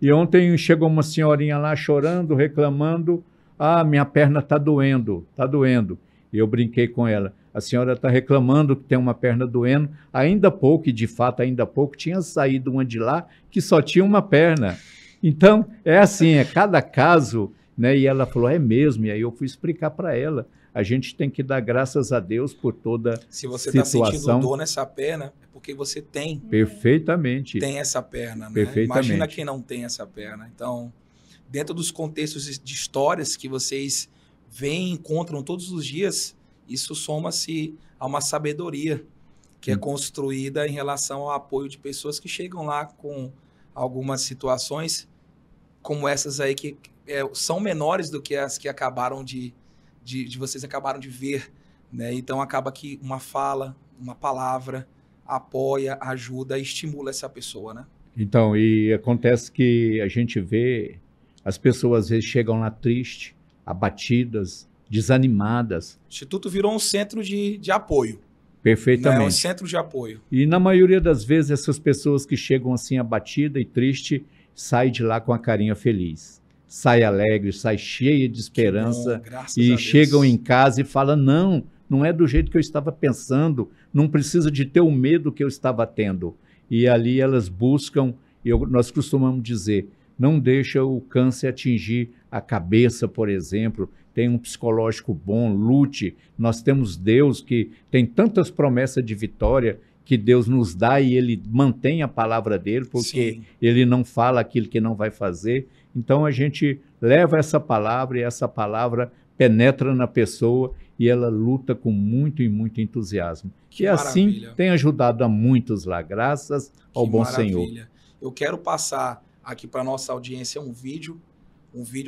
E ontem chegou uma senhorinha lá chorando, reclamando. Ah, minha perna está doendo, está doendo. E eu brinquei com ela. A senhora está reclamando que tem uma perna doendo. Ainda pouco, e de fato ainda pouco, tinha saído uma de lá que só tinha uma perna. Então, é assim, é cada caso, né? E ela falou, é mesmo. E aí eu fui explicar para ela. A gente tem que dar graças a Deus por toda situação. Se você está sentindo dor nessa perna, é porque você tem. Perfeitamente. Tem essa perna, né? Perfeitamente. Imagina quem não tem essa perna. Então, dentro dos contextos de histórias que vocês veem e encontram todos os dias, isso soma-se a uma sabedoria que é construída em relação ao apoio de pessoas que chegam lá com algumas situações como essas aí que são menores do que as que acabaram de vocês acabaram de ver, né? Então acaba que uma fala, uma palavra apoia, ajuda, estimula essa pessoa, né? Então, e acontece que a gente vê as pessoas às vezes chegam lá tristes, abatidas, desanimadas. O Instituto virou um centro de apoio. Perfeitamente. Né? Um centro de apoio. E na maioria das vezes essas pessoas que chegam assim abatida e triste saem de lá com a carinha feliz. Sai alegre, sai cheia de esperança e chegam em casa e falam, não é do jeito que eu estava pensando, não precisa de ter o medo que eu estava tendo. E ali elas buscam, nós costumamos dizer, não deixa o câncer atingir a cabeça, por exemplo, tem um psicológico bom, lute. Nós temos Deus que tem tantas promessas de vitória que Deus nos dá e Ele mantém a palavra dele, porque Sim. Ele não fala aquilo que não vai fazer. Então a gente leva essa palavra e essa palavra penetra na pessoa e ela luta com muito e muito entusiasmo. Que assim tem ajudado a muitos lá, graças ao bom Senhor. Eu quero passar aqui para a nossa audiência um vídeo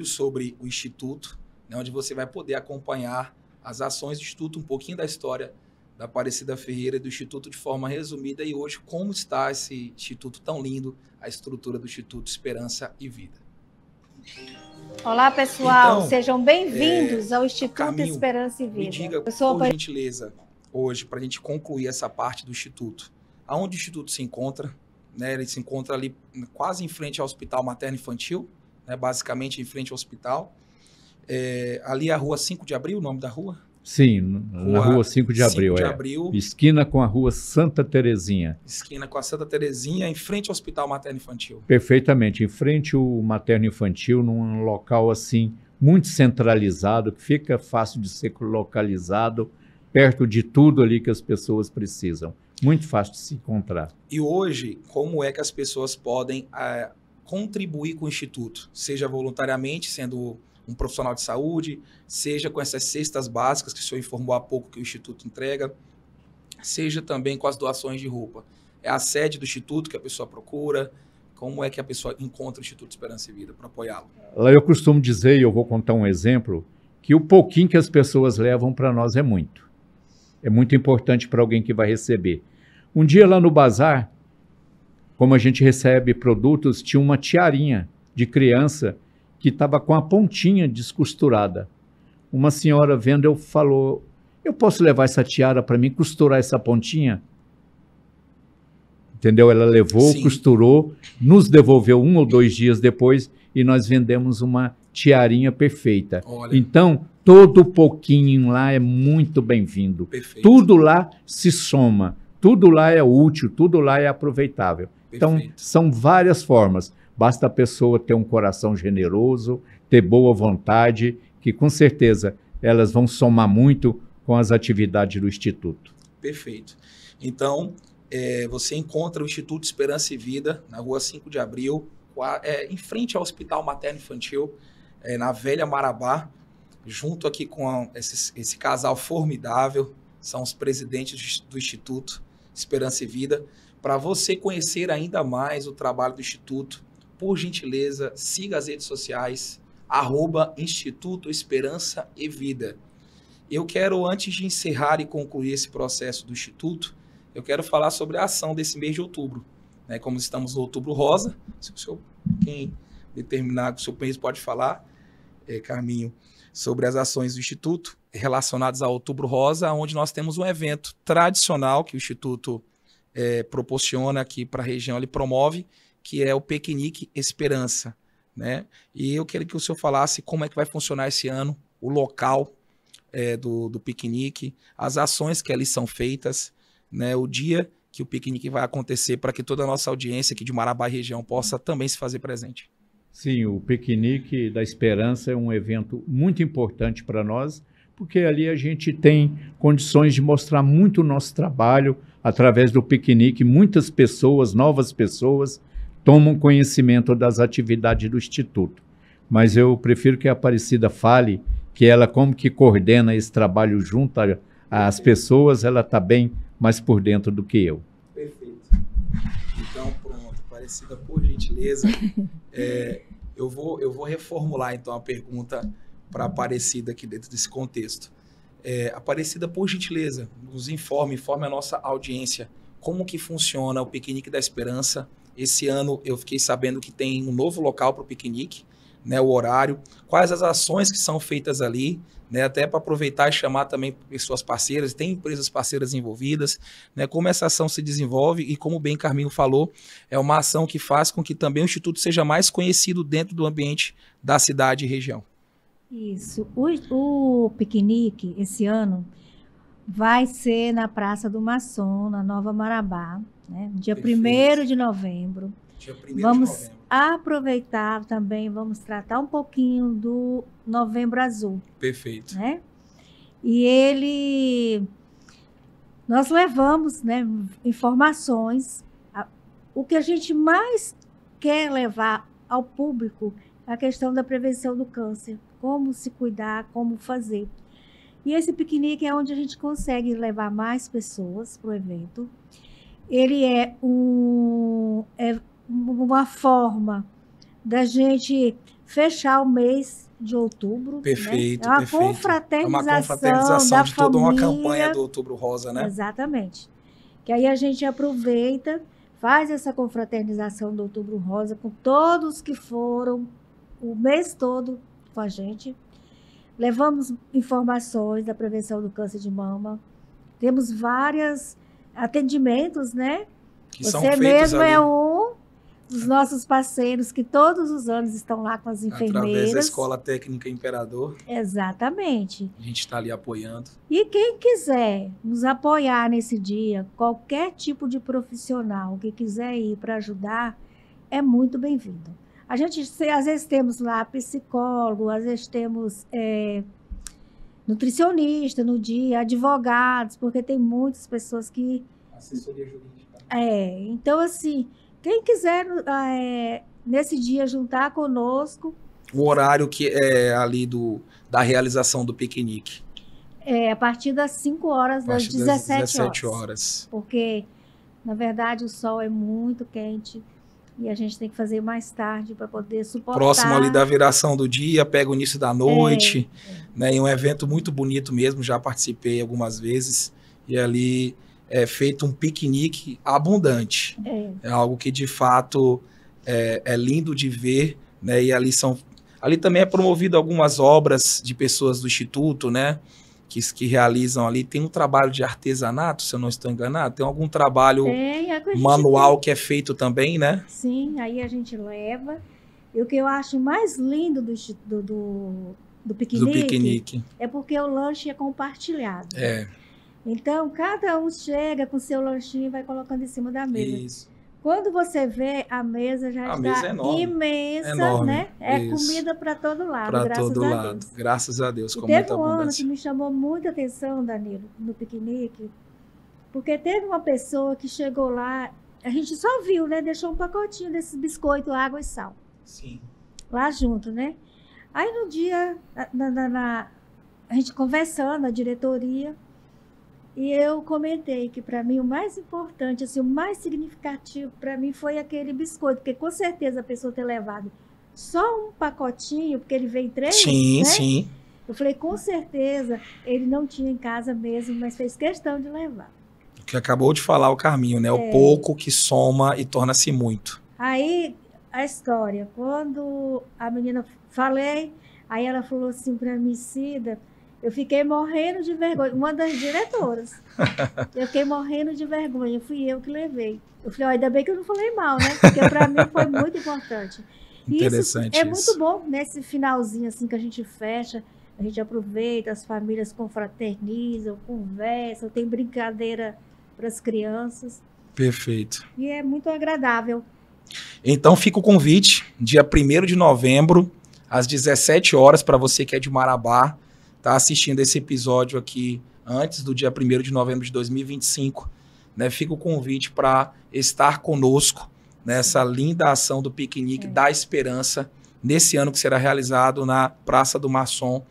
sobre o Instituto, né, onde você vai poder acompanhar as ações do Instituto, um pouquinho da história da Aparecida Ferreira e do Instituto de forma resumida e hoje como está esse Instituto tão lindo, a estrutura do Instituto Esperança e Vida. Olá, pessoal. Então, sejam bem-vindos ao Instituto Caminho, Esperança e Vida. Me diga, por gentileza, hoje, para a gente concluir essa parte do Instituto, aonde o Instituto se encontra? Né, ele se encontra ali quase em frente ao Hospital Materno Infantil, né, basicamente em frente ao hospital. Ali é a Rua 5 de Abril, o nome da rua? Sim, na Rua 5 de Abril. 5 de Abril. Esquina com a Rua Santa Terezinha. Esquina com a Santa Terezinha, em frente ao Hospital Materno Infantil. Perfeitamente, em frente ao Materno Infantil, num local assim, muito centralizado, que fica fácil de ser localizado, perto de tudo ali que as pessoas precisam. Muito fácil de se encontrar. E hoje, como é que as pessoas podem contribuir com o Instituto? Seja voluntariamente, sendo um profissional de saúde, seja com essas cestas básicas que o senhor informou há pouco que o Instituto entrega, seja também com as doações de roupa. É a sede do Instituto que a pessoa procura? Como é que a pessoa encontra o Instituto Esperança e Vida para apoiá-lo? Lá eu costumo dizer, e eu vou contar um exemplo, que o pouquinho que as pessoas levam para nós é muito. É muito importante para alguém que vai receber. Um dia lá no bazar, como a gente recebe produtos, tinha uma tiarinha de criança que estava com a pontinha descosturada. Uma senhora vendo, falou, eu posso levar essa tiara para mim, costurar essa pontinha? Entendeu? Ela levou, Sim. Costurou, nos devolveu 1 ou 2 dias depois e nós vendemos uma tiarinha perfeita. Olha. Então, todo pouquinho lá é muito bem-vindo. Tudo lá se soma, tudo lá é útil, tudo lá é aproveitável. Perfeito. Então, são várias formas. Basta a pessoa ter um coração generoso, ter boa vontade, que com certeza elas vão somar muito com as atividades do Instituto. Perfeito. Então, você encontra o Instituto Esperança e Vida na Rua 5 de Abril, em frente ao Hospital Materno Infantil, na Velha Marabá, junto aqui com esse casal formidável, são os presidentes do Instituto Esperança e Vida. Para você conhecer ainda mais o trabalho do Instituto, por gentileza, siga as redes sociais, @Instituto Esperança e Vida. Eu quero, antes de encerrar e concluir esse processo do Instituto, eu quero falar sobre a ação desse mês de outubro. Né? Como estamos no Outubro Rosa, se o senhor, quem determinar que o senhor pensa pode falar, Carminho, sobre as ações do Instituto relacionadas ao Outubro Rosa, onde nós temos um evento tradicional que o Instituto proporciona aqui para a região, ele promove, que é o Piquenique Esperança, né? E eu queria que o senhor falasse como é que vai funcionar esse ano, o local do piquenique, as ações que ali são feitas, né? O dia que o piquenique vai acontecer para que toda a nossa audiência aqui de Marabá e região possa também se fazer presente. Sim, o Piquenique da Esperança é um evento muito importante para nós, porque ali a gente tem condições de mostrar muito o nosso trabalho através do piquenique. Muitas pessoas, novas pessoas, tomam conhecimento das atividades do Instituto. Mas eu prefiro que a Aparecida fale, que ela como que coordena esse trabalho junto às pessoas, ela está bem mais por dentro do que eu. Perfeito. Então, pronto, Aparecida, por gentileza, Eu vou reformular, então, a pergunta para a Aparecida aqui dentro desse contexto. Aparecida, por gentileza, nos informe a nossa audiência como que funciona o Piquenique da Esperança. Esse ano eu fiquei sabendo que tem um novo local para o piquenique, né, o horário, quais as ações que são feitas ali, né, até para aproveitar e chamar também pessoas parceiras, tem empresas parceiras envolvidas, né, como essa ação se desenvolve e como bem Carminho falou, é uma ação que faz com que também o Instituto seja mais conhecido dentro do ambiente da cidade e região. Isso. O piquenique, esse ano, vai ser na Praça do Maçom, na Nova Marabá, né? Dia 1º de novembro. Dia 1º de Vamos novembro. aproveitar também, vamos tratar um pouquinho do Novembro Azul, Perfeito. né? E nós levamos, né, informações. O que a gente mais quer levar ao público é a questão da prevenção do câncer, como se cuidar, como fazer. E esse piquenique é onde a gente consegue levar mais pessoas para o evento. Ele é uma forma da gente fechar o mês de outubro. Perfeito, né? É uma perfeito. confraternização, É uma confraternização da de toda uma família. campanha do Outubro Rosa, né? Exatamente. Que aí a gente aproveita, faz essa confraternização do Outubro Rosa com todos que foram o mês todo com a gente. Levamos informações da prevenção do câncer de mama. Temos vários atendimentos, né? Que são Você feitos mesmo ali é um dos nossos parceiros que todos os anos estão lá com as enfermeiras. através da Escola Técnica Imperador. Exatamente. A gente está ali apoiando. E quem quiser nos apoiar nesse dia, qualquer tipo de profissional que quiser ir para ajudar, é muito bem-vindo. A gente, às vezes, temos lá psicólogo, às vezes temos nutricionista no dia, advogados, porque tem muitas pessoas que... Assessoria jurídica. Então, assim, quem quiser nesse dia juntar conosco... O horário que é ali da realização do piquenique. A partir das 5 horas, das 17 horas. Porque, na verdade, o sol é muito quente e a gente tem que fazer mais tarde para poder suportar. Próximo ali da viração do dia, pega o início da noite, né? E um evento muito bonito mesmo, já participei algumas vezes. E ali é feito um piquenique abundante. É algo que, de fato, é lindo de ver, né? E ali também é promovido algumas obras de pessoas do Instituto, né? Que realizam ali. Tem um trabalho de artesanato, se eu não estou enganado. Tem algum trabalho manual que é feito também, né? Sim, aí a gente leva. E o que eu acho mais lindo do piquenique é porque o lanche é compartilhado. Então, cada um chega com seu lanchinho e vai colocando em cima da mesa. Isso. Quando você vê, a mesa já está imensa, enorme. Né? É Isso. Comida para todo lado, Para graças todo a lado. Deus. Graças a Deus, com teve muita um ano abundância. que me chamou muita atenção, Danilo, no piquenique, porque teve uma pessoa que chegou lá, a gente só viu, né? Deixou um pacotinho desses biscoitos, água e sal. Sim. Lá junto, né? Aí no dia, a gente conversando, a diretoria, e eu comentei que para mim o mais importante, assim, o mais significativo para mim foi aquele biscoito, porque com certeza a pessoa ter levado só um pacotinho, porque ele veio 3, sim, né? Sim. Eu falei, com certeza ele não tinha em casa mesmo, mas fez questão de levar. O que acabou de falar o Carminho, né? O pouco que soma e torna-se muito. Aí a história, quando a menina falei, aí ela falou assim para mim, Cida, eu fiquei morrendo de vergonha, uma das diretoras. Eu fiquei morrendo de vergonha, fui eu que levei. Eu falei, ainda bem que eu não falei mal, né? Porque para mim foi muito importante. Interessante isso. Muito bom, nesse finalzinho assim que a gente fecha, a gente aproveita, as famílias confraternizam, conversam, tem brincadeira para as crianças. Perfeito. E é muito agradável. Então fica o convite, dia 1º de novembro, às 17 horas, para você que é de Marabá, tá assistindo esse episódio aqui antes do dia 1º de novembro de 2025, né? Fica o convite para estar conosco nessa linda ação do Piquenique da Esperança, nesse ano que será realizado na Praça do Maçom,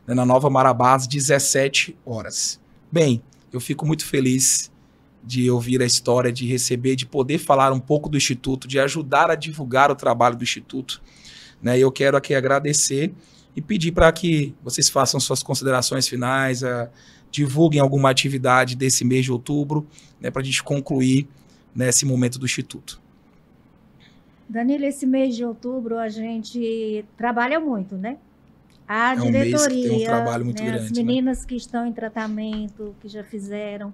né, na Nova Marabá, às 17 horas. Bem, eu fico muito feliz de ouvir a história, de receber, de poder falar um pouco do Instituto, de ajudar a divulgar o trabalho do Instituto. né? Eu quero aqui agradecer e pedir para que vocês façam suas considerações finais, divulguem alguma atividade desse mês de outubro, né, para a gente concluir nesse momento do Instituto. Danilo, esse mês de outubro a gente trabalha muito, né? A É um mês que diretoria, tem um trabalho muito né, grande, as meninas que estão em tratamento, que já fizeram,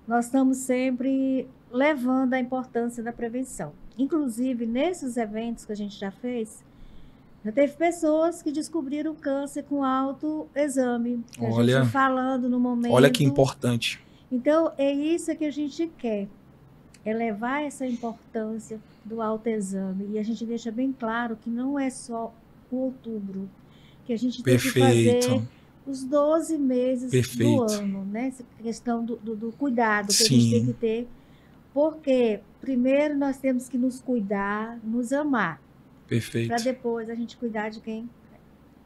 nós estamos sempre levando a importância da prevenção. Inclusive, nesses eventos que a gente já fez, já teve pessoas que descobriram câncer com autoexame. Que a gente falando no momento. Olha que importante. Então, é isso que a gente quer. É levar essa importância do autoexame. E a gente deixa bem claro que não é só o outubro. Que a gente tem que fazer os 12 meses do ano, né? Essa questão do cuidado que a gente tem que ter. Porque, primeiro, nós temos que nos cuidar, nos amar. Perfeito. Para depois a gente cuidar de quem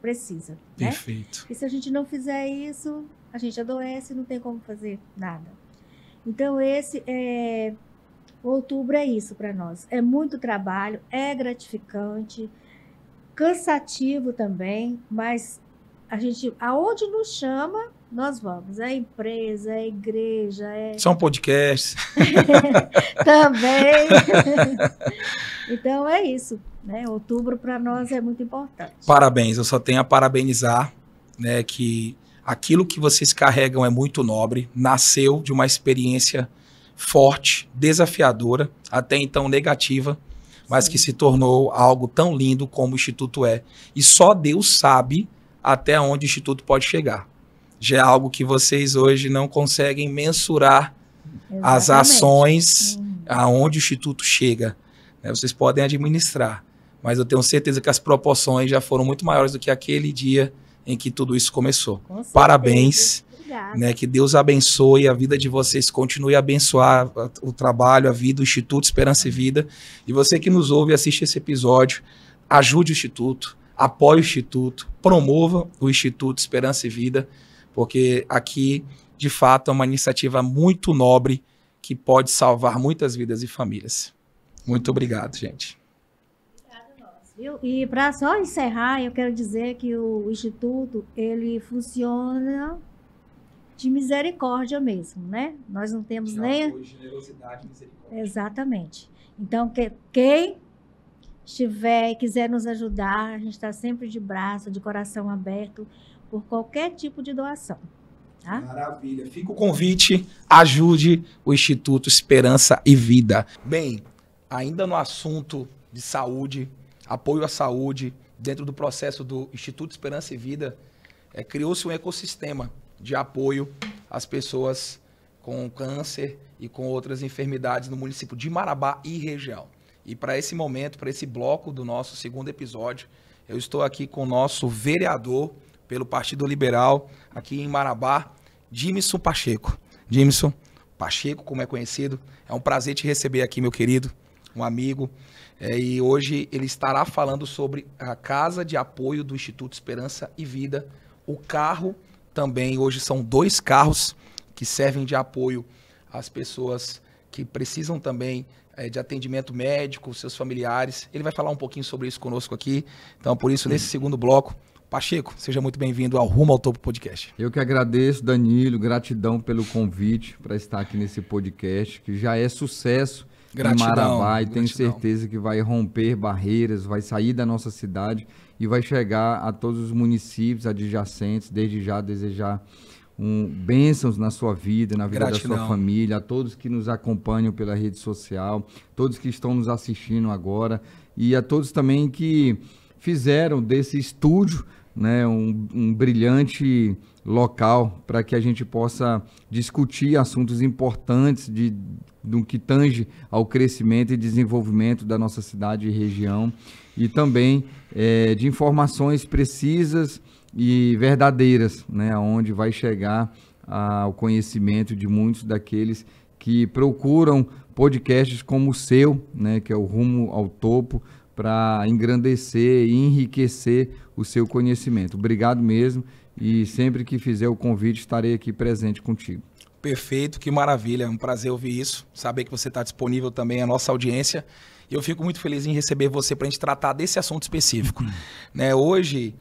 precisa. Né? Perfeito. E se a gente não fizer isso, a gente adoece e não tem como fazer nada. Então, outubro é isso para nós. É muito trabalho, é gratificante, cansativo também, mas a gente, aonde nos chama, nós vamos. É empresa, é igreja, São podcasts. Também. Então é isso, né? Outubro para nós é muito importante. Parabéns, eu só tenho a parabenizar, né, que aquilo que vocês carregam é muito nobre, nasceu de uma experiência forte, desafiadora, até então negativa, mas que se tornou algo tão lindo como o Instituto é. E só Deus sabe até onde o Instituto pode chegar. Já é algo que vocês hoje não conseguem mensurar. Exatamente. As ações aonde o Instituto chega. Né? Vocês podem administrar, mas eu tenho certeza que as proporções já foram muito maiores do que aquele dia em que tudo isso começou. Parabéns. Né, que Deus abençoe a vida de vocês, continue a abençoar o trabalho, a vida, o Instituto Esperança e Vida. E você que nos ouve e assiste esse episódio, ajude o Instituto, apoie o Instituto, promova o Instituto Esperança e Vida, porque aqui, de fato, é uma iniciativa muito nobre que pode salvar muitas vidas e famílias. Muito obrigado, gente. E para só encerrar, eu quero dizer que o Instituto, ele funciona de misericórdia mesmo, né? Nós não temos nem... generosidade e misericórdia. Exatamente. Então, quem estiver e quiser nos ajudar, a gente está sempre de braço, de coração aberto, por qualquer tipo de doação. Tá? Maravilha. Fica o convite, ajude o Instituto Esperança e Vida. Bem, ainda no assunto de saúde, apoio à saúde, dentro do processo do Instituto Esperança e Vida, criou-se um ecossistema de apoio às pessoas com câncer e com outras enfermidades no município de Marabá e região. E para esse momento, para esse bloco do nosso segundo episódio, eu estou aqui com o nosso vereador pelo Partido Liberal, aqui em Marabá, Jimson Pacheco. Jimson Pacheco, como é conhecido, é um prazer te receber aqui, meu querido, um amigo. E hoje ele estará falando sobre a Casa de Apoio do Instituto Esperança e Vida, o carro. Também hoje são 2 carros que servem de apoio às pessoas que precisam também de atendimento médico, seus familiares. Ele vai falar um pouquinho sobre isso conosco aqui. Então, por isso, nesse segundo bloco, Pacheco, seja muito bem-vindo ao Rumo ao Topo Podcast. Eu que agradeço, Danilo, gratidão pelo convite para estar aqui nesse podcast, que já é sucesso em Marabá e tenho certeza que vai romper barreiras, vai sair da nossa cidade e vai chegar a todos os municípios adjacentes. Desde já desejar bênçãos na sua vida, na vida da sua família, a todos que nos acompanham pela rede social, todos que estão nos assistindo agora e a todos também que fizeram desse estúdio, né, um brilhante local para que a gente possa discutir assuntos importantes do que tange ao crescimento e desenvolvimento da nossa cidade e região, e também de informações precisas e verdadeiras, né, onde vai chegar ao conhecimento de muitos daqueles que procuram podcasts como o seu, né, que é o Rumo ao Topo, para engrandecer e enriquecer o seu conhecimento. Obrigado mesmo, e sempre que fizer o convite estarei aqui presente contigo. Perfeito, que maravilha, é um prazer ouvir isso, saber que você está disponível também à nossa audiência. E eu fico muito feliz em receber você para a gente tratar desse assunto específico. Né, hoje,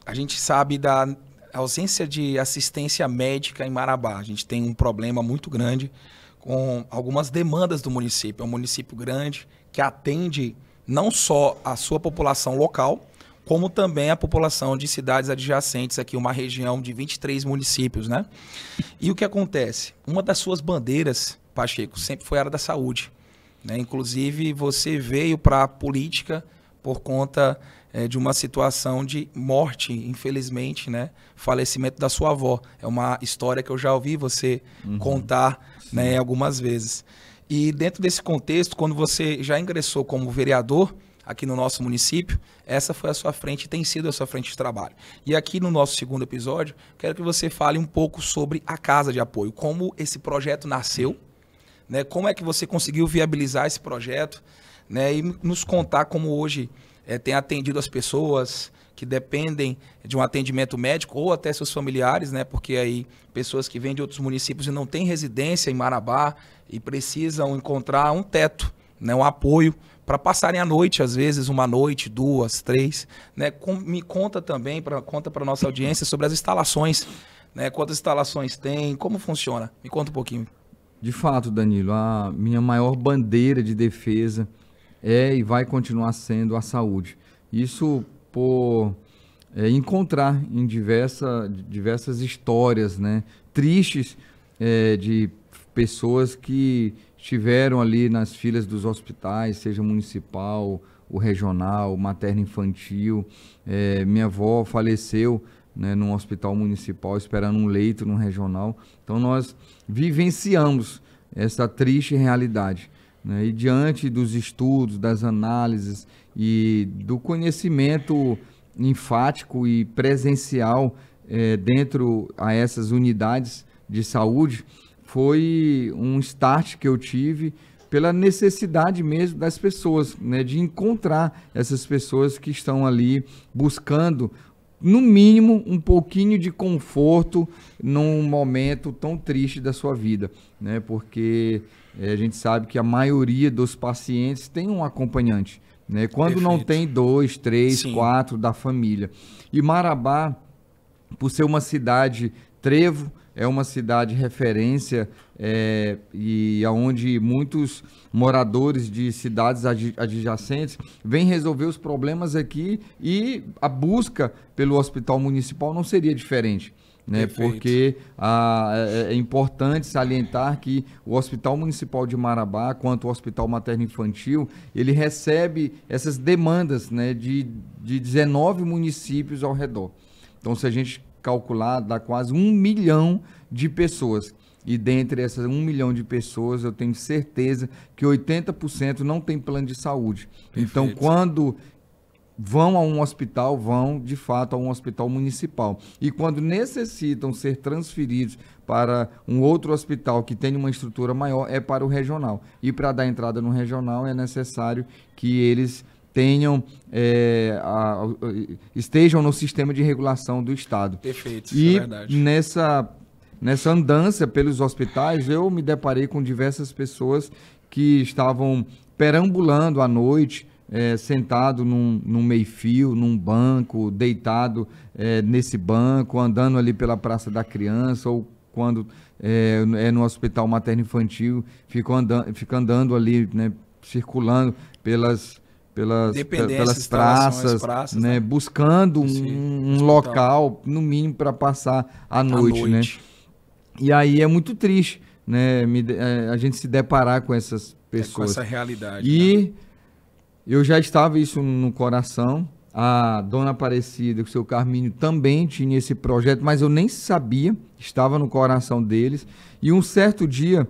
a gente sabe da ausência de assistência médica em Marabá. A gente tem um problema muito grande com algumas demandas do município. É um município grande que atende não só a sua população local, como também a população de cidades adjacentes aqui, uma região de 23 municípios, né? E o que acontece? Uma das suas bandeiras, Pacheco, sempre foi a área da saúde, né? Inclusive, você veio para a política por conta de uma situação de morte, infelizmente, né? Falecimento da sua avó. É uma história que eu já ouvi você contar, né, algumas vezes. E dentro desse contexto, quando você já ingressou como vereador aqui no nosso município, essa foi a sua frente e tem sido a sua frente de trabalho. E aqui no nosso segundo episódio, quero que você fale um pouco sobre a Casa de Apoio, como esse projeto nasceu, né? Como é que você conseguiu viabilizar esse projeto, né? E nos contar como hoje tem atendido as pessoas que dependem de um atendimento médico ou até seus familiares, né? Porque aí pessoas que vêm de outros municípios e não têm residência em Marabá e precisam encontrar um teto, né? Um apoio para passarem a noite, às vezes uma noite, 2, 3, né? Me conta também, conta para nossa audiência sobre as instalações, né? Quantas instalações tem, como funciona? Me conta um pouquinho. De fato, Danilo, a minha maior bandeira de defesa é e vai continuar sendo a saúde. Isso por encontrar em diversas histórias, né, tristes, de pessoas que estiveram ali nas filas dos hospitais, seja municipal, o regional, o materno-infantil. Minha avó faleceu, né, num hospital municipal, esperando um leito no regional. Então nós vivenciamos essa triste realidade, né? E diante dos estudos, das análises e do conhecimento enfático e presencial dentro a essas unidades de saúde, foi um start que eu tive pela necessidade mesmo das pessoas, né, de encontrar essas pessoas que estão ali buscando, no mínimo, um pouquinho de conforto num momento tão triste da sua vida, né? Porque a gente sabe que a maioria dos pacientes tem um acompanhante, né? Quando Perfeito. Não tem 2, 3, Sim. 4 da família. E Marabá, por ser uma cidade trevo, é uma cidade referência e onde muitos moradores de cidades adjacentes vêm resolver os problemas aqui, e a busca pelo hospital municipal não seria diferente, né? Porque é importante salientar que o Hospital Municipal de Marabá, quanto o Hospital Materno-Infantil, ele recebe essas demandas, né, de 19 municípios ao redor. Então, se a gente calcular, dá quase 1 milhão de pessoas. E dentre essas 1 milhão de pessoas, eu tenho certeza que 80% não tem plano de saúde. Perfeito. Então, quando vão a um hospital, vão de fato a um hospital municipal. E quando necessitam ser transferidos para um outro hospital que tem uma estrutura maior, é para o regional. E para dar entrada no regional, é necessário que eles tenham, estejam no sistema de regulação do Estado. Perfeito, e isso é verdade. Nessa andança pelos hospitais, eu me deparei com diversas pessoas que estavam perambulando à noite, sentado num meio-fio, num banco, deitado nesse banco, andando ali pela Praça da Criança, ou quando no Hospital Materno-Infantil, fica andando ali, né, circulando pelas praças, né, buscando um local, no mínimo, para passar a noite, né? E aí é muito triste, né, a gente se deparar com essas pessoas. Com essa realidade. E né? Eu já estava isso no coração. A dona Aparecida, o seu Carmínio, também tinha esse projeto, mas eu nem sabia, estava no coração deles. E um certo dia,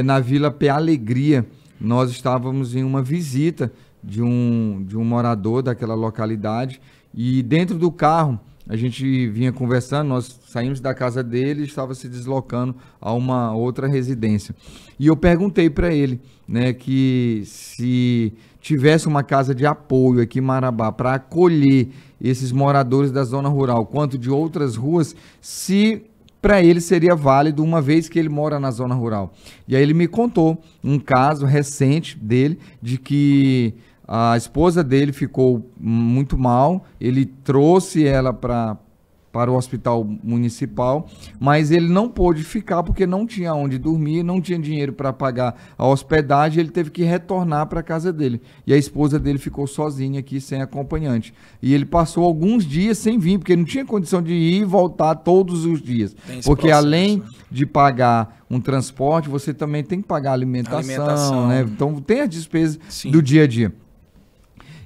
na Vila P. Alegria, nós estávamos em uma visita de um morador daquela localidade, e dentro do carro a gente vinha conversando, nós saímos da casa dele e estava se deslocando a uma outra residência. E eu perguntei para ele, né, que se tivesse uma casa de apoio aqui em Marabá para acolher esses moradores da zona rural, quanto de outras ruas, se para ele seria válido, uma vez que ele mora na zona rural. E aí ele me contou um caso recente dele, de que a esposa dele ficou muito mal, ele trouxe ela para o hospital municipal, mas ele não pôde ficar porque não tinha onde dormir, não tinha dinheiro para pagar a hospedagem, ele teve que retornar para a casa dele. E a esposa dele ficou sozinha aqui, sem acompanhante. E ele passou alguns dias sem vir, porque não tinha condição de ir e voltar todos os dias. Porque processo, além de pagar um transporte, você também tem que pagar alimentação. Né? Então tem as despesas do dia a dia.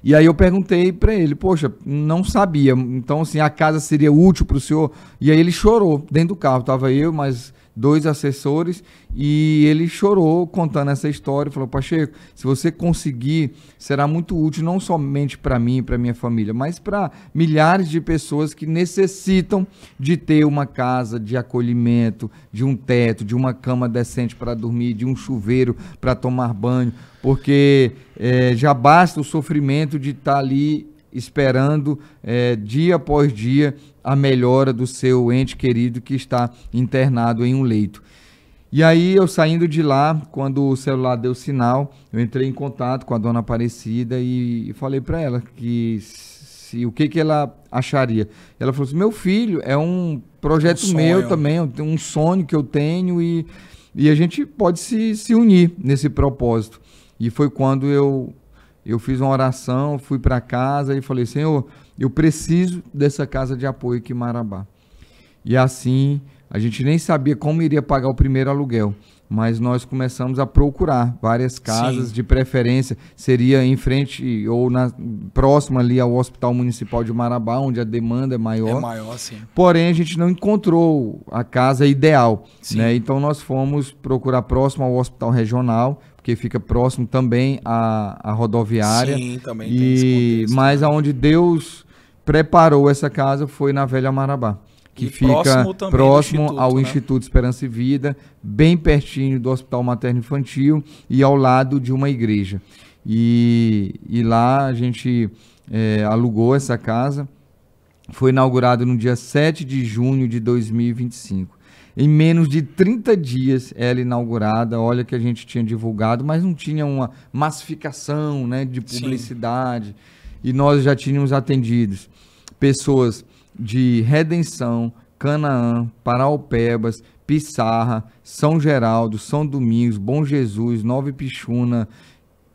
E aí eu perguntei para ele, poxa, não sabia, então assim, a casa seria útil para o senhor? E aí ele chorou dentro do carro, estava eu, mais 2 assessores, e ele chorou contando essa história, falou, Pacheco, se você conseguir, será muito útil não somente para mim e para minha família, mas para milhares de pessoas que necessitam de ter uma casa de acolhimento, de um teto, de uma cama decente para dormir, de um chuveiro para tomar banho, porque já basta o sofrimento de estar ali esperando dia após dia a melhora do seu ente querido que está internado em um leito. E aí eu saindo de lá, quando o celular deu sinal, eu entrei em contato com a dona Aparecida e falei para ela que o que ela acharia. Ela falou assim, meu filho, é um projeto meu também, um sonho que eu tenho e a gente pode se unir nesse propósito. E foi quando eu fiz uma oração, fui para casa e falei, Senhor, eu preciso dessa casa de apoio aqui em Marabá. E assim, a gente nem sabia como iria pagar o primeiro aluguel, mas nós começamos a procurar várias casas, de preferência, seria em frente ou próximo ali ao Hospital Municipal de Marabá, onde a demanda é maior. É maior, sim. Porém, a gente não encontrou a casa ideal, né? Então nós fomos procurar próximo ao Hospital Regional, que fica próximo também à rodoviária. Sim, também tem esse contexto. Mas aonde Deus preparou essa casa foi na Velha Marabá, que fica próximo ao Instituto Esperança e Vida, bem pertinho do Hospital Materno Infantil e ao lado de uma igreja. E lá a gente alugou essa casa, foi inaugurado no dia 7 de junho de 2025. Em menos de 30 dias ela inaugurada, olha que a gente tinha divulgado, mas não tinha uma massificação, né, de publicidade. E nós já tínhamos atendidos pessoas de Redenção, Canaã, Paraupebas, Pissarra, São Geraldo, São Domingos, Bom Jesus, Nova Ipixuna,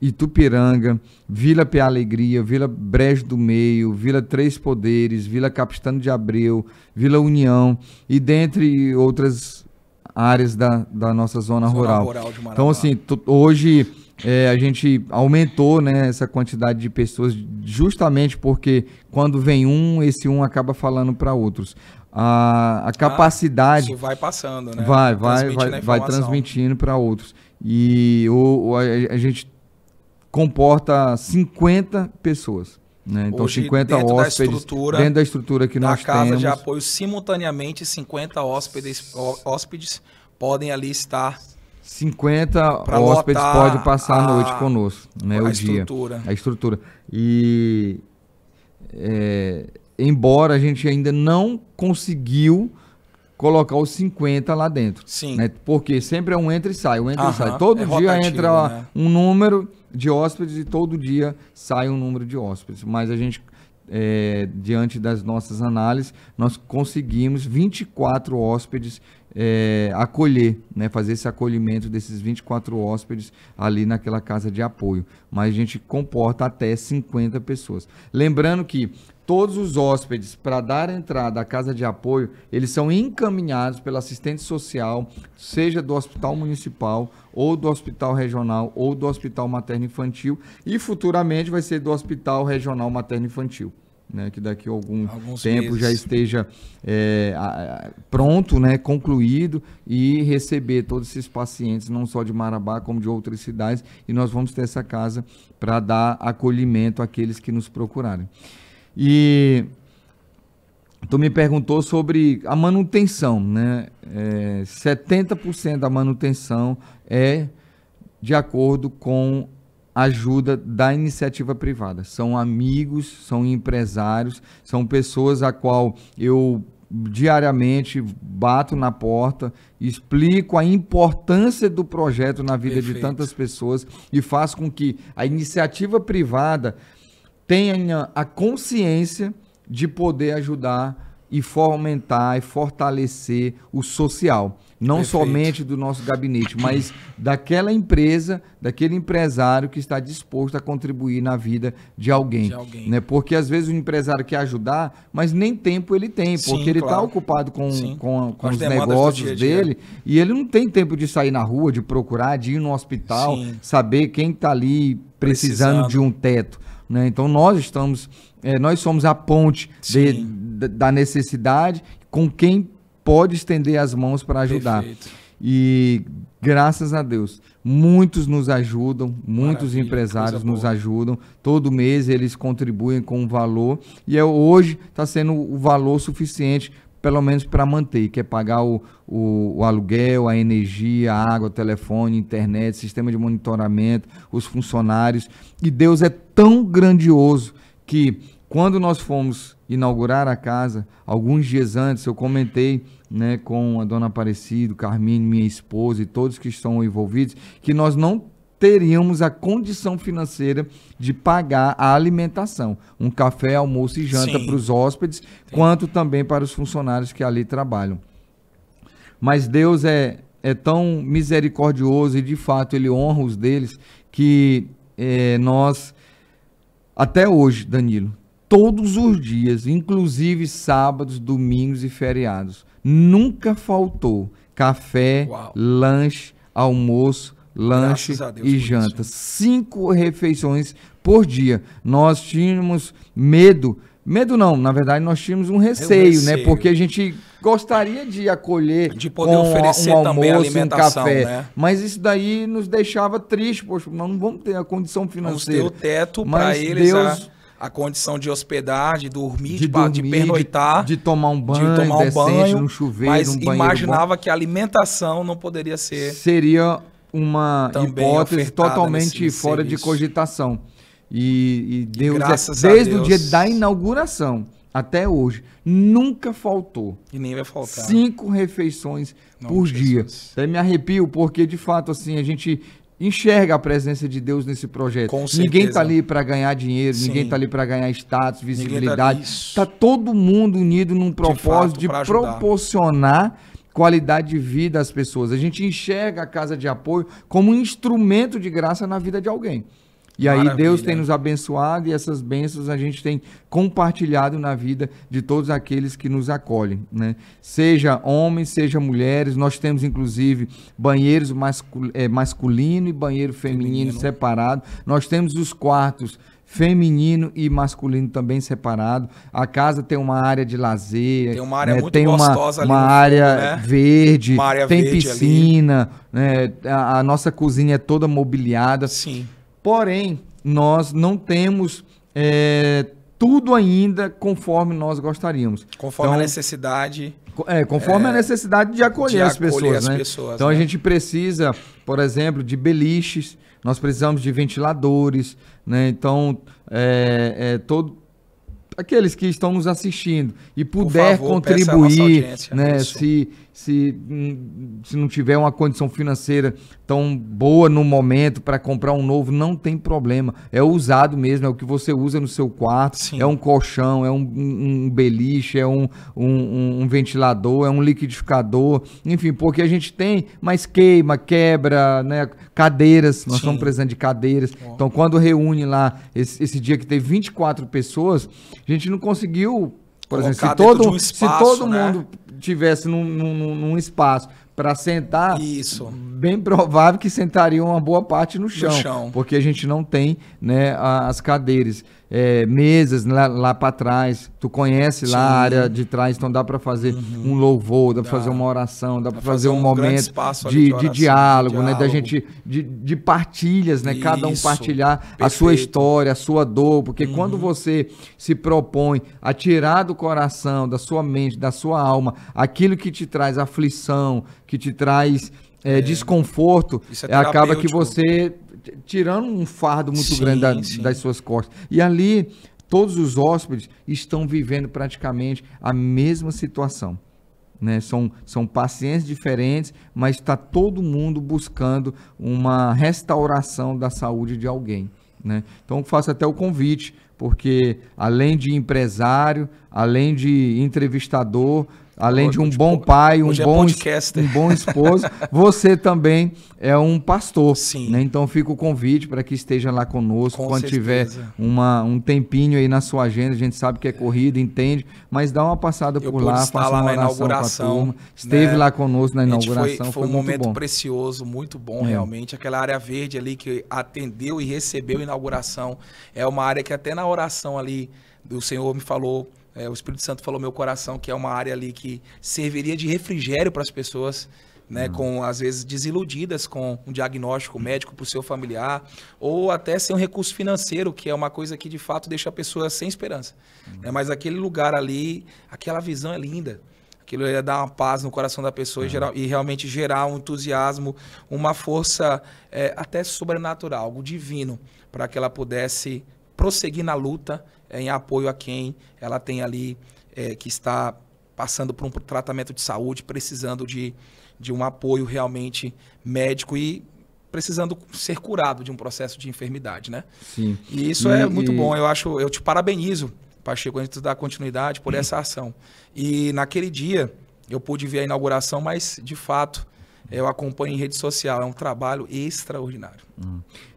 Itupiranga, Vila Pé Alegria, Vila Brejo do Meio, Vila Três Poderes, Vila Capistano de Abreu, Vila União e dentre outras áreas da nossa zona rural. Então, assim, hoje a gente aumentou, né, essa quantidade de pessoas justamente porque quando vem esse acaba falando para outros. A capacidade... Isso vai passando, né? Vai transmitindo para outros. E a gente comporta 50 pessoas. Né? Então, hoje, 50 hóspedes dentro da estrutura que nós temos. Da casa de apoio, simultaneamente, 50 hóspedes podem ali estar. 50 hóspedes podem passar a noite conosco. Né? A estrutura. E embora a gente ainda não conseguiu colocar os 50 lá dentro. Sim. Né? Porque sempre é um entra e sai, Todo dia entra um número de hóspedes e todo dia sai um número de hóspedes. Mas a gente, diante das nossas análises, nós conseguimos 24 hóspedes acolher, né? Fazer esse acolhimento desses 24 hóspedes ali naquela casa de apoio. Mas a gente comporta até 50 pessoas. Lembrando que todos os hóspedes, para dar entrada à casa de apoio, eles são encaminhados pela assistente social, seja do Hospital Municipal, ou do Hospital Regional, ou do Hospital Materno Infantil, e futuramente vai ser do Hospital Regional Materno Infantil. Né, que daqui a alguns tempo meses já esteja pronto, né, concluído, e receber todos esses pacientes, não só de Marabá, como de outras cidades, e nós vamos ter essa casa para dar acolhimento àqueles que nos procurarem. E tu me perguntou sobre a manutenção, né? 70% da manutenção é de acordo com ajuda da iniciativa privada. São amigos, são empresários, são pessoas a qual eu diariamente, bato na porta, explico a importância do projeto na vida de tantas pessoas e faço com que a iniciativa privada tenha a consciência de poder ajudar e fomentar e fortalecer o social. Não somente do nosso gabinete, mas daquela empresa, daquele empresário que está disposto a contribuir na vida de alguém. Né? Porque às vezes o empresário quer ajudar, mas nem tempo ele tem, porque ele está ocupado com os negócios dele e ele não tem tempo de sair na rua, de procurar, de ir no hospital, saber quem está ali precisando de um teto. Né? Então nós somos a ponte da necessidade com quem pode estender as mãos para ajudar. E graças a Deus, muitos nos ajudam, muitos empresários nos ajudam. Todo mês eles contribuem com um valor e hoje está sendo o valor suficiente, pelo menos para manter, que é pagar o aluguel, a energia, a água, o telefone, internet, sistema de monitoramento, os funcionários. E Deus é tão grandioso que quando nós fomos inaugurar a casa, alguns dias antes, eu comentei, né, com a dona Aparecida, Carmine, minha esposa e todos que estão envolvidos, que nós não teríamos a condição financeira de pagar a alimentação, um café, almoço e janta para os hóspedes, quanto também para os funcionários que ali trabalham. Mas Deus é tão misericordioso e de fato Ele honra os deles, que nós, até hoje, Danilo, todos os dias, inclusive sábados, domingos e feriados, nunca faltou café, lanche, almoço, lanche e janta. 5 refeições por dia. Nós tínhamos medo não, na verdade nós tínhamos um receio, né? Porque a gente gostaria de acolher, de poder oferecer um também almoço, alimentação, um café, né? Mas isso daí nos deixava triste, poxa, nós não vamos ter a condição financeira. Vamos ter o teto para eles, a condição de hospedar, de dormir, de pernoitar, de tomar um banho, decente, no chuveiro, mas imaginava que a alimentação não poderia ser... Seria uma hipótese totalmente fora de cogitação. E Deus, desde o dia da inauguração até hoje, nunca faltou. E nem vai faltar. 5 refeições por dia. Até me arrepio, porque de fato assim, a gente enxerga a presença de Deus nesse projeto. Ninguém está ali para ganhar dinheiro, ninguém está ali para ganhar status, visibilidade. Está todo mundo unido num propósito de proporcionar qualidade de vida às pessoas. A gente enxerga a casa de apoio como um instrumento de graça na vida de alguém. E aí Deus tem nos abençoado e essas bênçãos a gente tem compartilhado na vida de todos aqueles que nos acolhem, né? Seja homens, seja mulheres. Nós temos inclusive banheiros masculino e banheiro feminino separado. Nós temos os quartos feminino e masculino também separado. A casa tem uma área de lazer, tem uma área muito gostosa ali, uma área verde, tem piscina, né? A nossa cozinha é toda mobiliada. Sim. Porém, nós não temos tudo ainda conforme nós gostaríamos. Conforme a necessidade. Conforme a necessidade de acolher as pessoas, né? Então a gente precisa, por exemplo, de beliches, nós precisamos de ventiladores, né? Então, aqueles que estão nos assistindo e puder contribuir, né? Se não tiver uma condição financeira tão boa no momento para comprar um novo, não tem problema. É usado mesmo, é o que você usa no seu quarto. Sim. É um colchão, é um beliche, é um ventilador, é um liquidificador, enfim, porque a gente tem, mas quebra, né? Cadeiras, nós estamos precisando de cadeiras. Então, quando reúne lá, esse dia que teve 24 pessoas, a gente não conseguiu, por exemplo, se todo mundo tivesse num espaço para sentar, bem provável que sentariam uma boa parte no chão, porque a gente não tem, né, as cadeiras, mesas lá para trás. Tu conhece lá a área de trás, então dá para fazer um louvor, dá para fazer uma oração, dá para fazer um momento de diálogo, né, da gente de partilhas, né, cada um partilhar a sua história, a sua dor, porque quando você se propõe a tirar do coração, da sua mente, da sua alma, aquilo que te traz aflição, que te traz desconforto, acaba que você tirando um fardo muito grande das suas costas. E ali todos os hóspedes estão vivendo praticamente a mesma situação. Né? São pacientes diferentes, mas está todo mundo buscando uma restauração da saúde de alguém. Né? Então, faço até o convite, porque além de empresário, além de entrevistador, além de um bom pai, um bom esposo, você também é um pastor. Sim. Né? Então fica o convite para que esteja lá conosco quando tiver um tempinho aí na sua agenda. A gente sabe que é corrida, entende, mas dá uma passada por lá, faça uma na inauguração. Esteve lá conosco na inauguração. Foi um momento precioso, muito bom realmente. Aquela área verde ali que atendeu e recebeu a inauguração é uma área que até na oração ali o Senhor me falou. O Espírito Santo falou no meu coração que é uma área ali que serviria de refrigério para as pessoas, né, com às vezes desiludidas com um diagnóstico médico para o seu familiar, ou até sem um recurso financeiro, que é uma coisa que de fato deixa a pessoa sem esperança. Mas aquele lugar ali, aquela visão é linda. Aquilo ia dar uma paz no coração da pessoa e realmente gerar um entusiasmo, uma força até sobrenatural, algo divino, para que ela pudesse prosseguir na luta em apoio a quem ela tem ali, que está passando por um tratamento de saúde, precisando de um apoio realmente médico e precisando ser curado de um processo de enfermidade, né? Sim. E isso é muito bom. Eu te parabenizo, Pacheco, a gente dá continuidade por essa ação. E naquele dia eu pude ver a inauguração, mas de fato eu acompanho em rede social. É um trabalho extraordinário.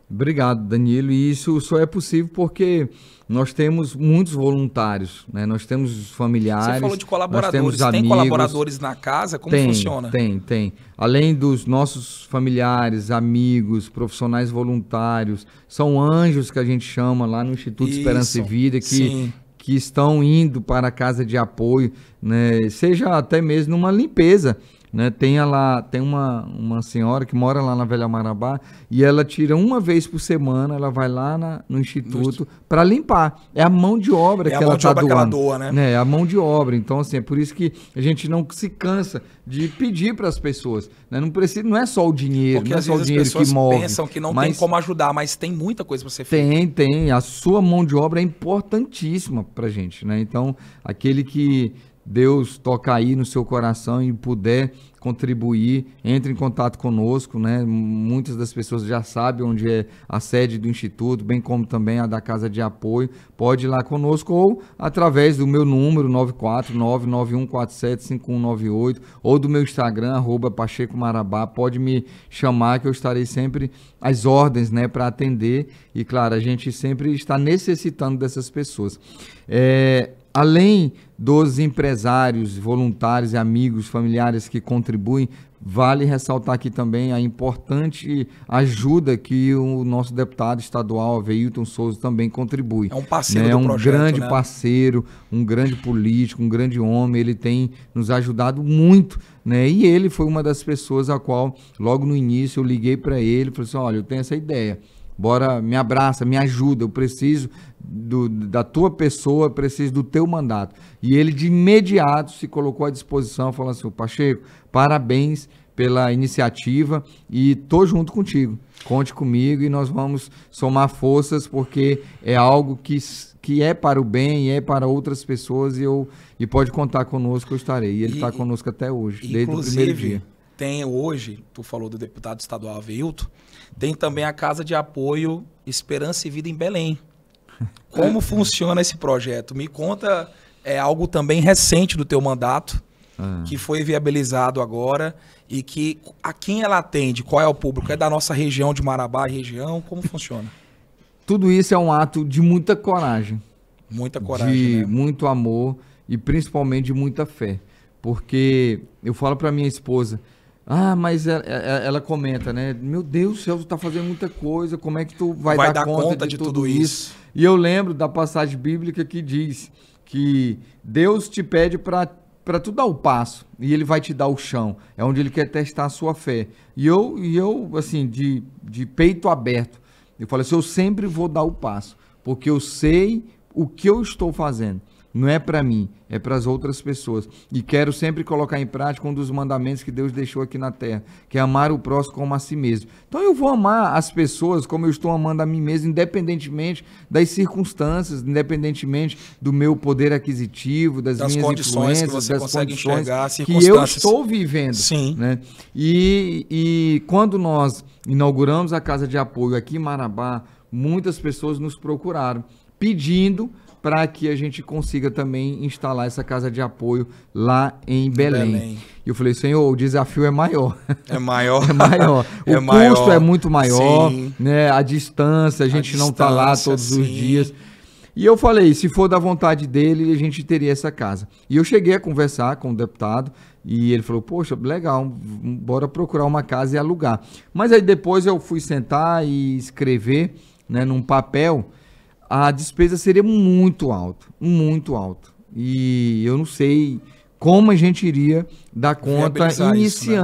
Obrigado, Danilo. E isso só é possível porque nós temos muitos voluntários, né? Nós temos familiares. Você falou de colaboradores. Nós temos amigos. Tem colaboradores na casa? Como funciona? Tem. Além dos nossos familiares, amigos, profissionais voluntários, são anjos que a gente chama lá no Instituto Esperança e Vida, que estão indo para a casa de apoio, né? Seja até mesmo numa limpeza. Né? Tem uma senhora que mora lá na Velha Marabá e ela tira uma vez por semana, ela vai lá no Instituto para limpar. É a mão de obra que ela está doando. Que ela doa, né? É a mão de obra. Então, assim, é por isso que a gente não se cansa de pedir para as pessoas. Né? Não é só o dinheiro, porque não é só o dinheiro que move. Porque às vezes pensam que não tem como ajudar, mas tem muita coisa para ser feita. Tem. A sua mão de obra é importantíssima para a gente. Né? Então, aquele que Deus toca aí no seu coração e puder contribuir, entre em contato conosco, né? Muitas das pessoas já sabem onde é a sede do Instituto, bem como também a da Casa de Apoio. Pode ir lá conosco ou através do meu número 949-9147-5198 ou do meu Instagram, @PachecoMarabá. Pode me chamar que eu estarei sempre às ordens, né, para atender. E claro, a gente sempre está necessitando dessas pessoas. Além dos empresários, voluntários e amigos, familiares que contribuem, vale ressaltar aqui também a importante ajuda que o nosso deputado estadual, Aveilton Souza, também contribui. É um parceiro do projeto, grande parceiro, um grande político, um grande homem, ele tem nos ajudado muito, né? E ele foi uma das pessoas a qual, logo no início, eu liguei para ele e falei assim, olha, eu tenho essa ideia. Bora, me abraça, me ajuda, eu preciso da tua pessoa, preciso do teu mandato. E ele de imediato se colocou à disposição, falando assim, Pacheco, parabéns pela iniciativa e tô junto contigo, conte comigo e nós vamos somar forças porque é algo que é para o bem e é para outras pessoas e pode contar conosco, eu estarei. E ele está conosco até hoje, desde o primeiro dia. Tem hoje, tu falou do deputado estadual Aveilton, tem também a Casa de Apoio Esperança e Vida em Belém. Como funciona esse projeto? Me conta, é algo também recente do teu mandato, que foi viabilizado agora e que a quem ela atende? Qual é o público? É da nossa região de Marabá e região? Como funciona? Tudo isso é um ato de muita coragem. Muita coragem, de né? muito amor e principalmente de muita fé. Porque eu falo para minha esposa, mas ela comenta, né? Meu Deus do céu, tu tá fazendo muita coisa, como é que tu vai dar conta de tudo isso? E eu lembro da passagem bíblica que diz que Deus te pede para tu dar o passo e ele vai te dar o chão. É onde ele quer testar a sua fé. E eu assim, de peito aberto, eu falei assim, eu sempre vou dar o passo, porque eu sei o que eu estou fazendo. não é para mim, é para as outras pessoas. E quero sempre colocar em prática um dos mandamentos que Deus deixou aqui na terra, que é amar o próximo como a si mesmo. Então eu vou amar as pessoas como eu estou amando a mim mesmo, independentemente das circunstâncias, independentemente do meu poder aquisitivo, das minhas condições que influências, você das consegue condições enxergar, que eu estou vivendo. Sim. Né? E quando nós inauguramos a Casa de Apoio aqui em Marabá, muitas pessoas nos procuraram, pedindo para que a gente consiga também instalar essa casa de apoio lá em Belém. E eu falei, Senhor, o desafio é maior. É maior. É maior. O custo é muito maior, né? A distância, a gente não está lá todos os dias. E eu falei, se for da vontade dele, a gente teria essa casa. E eu cheguei a conversar com o deputado e ele falou, poxa, legal, bora procurar uma casa e alugar. Mas aí depois eu fui sentar e escrever, né, num papel. A despesa seria muito alta, muito alta. E eu não sei como a gente iria dar conta iniciando isso, né?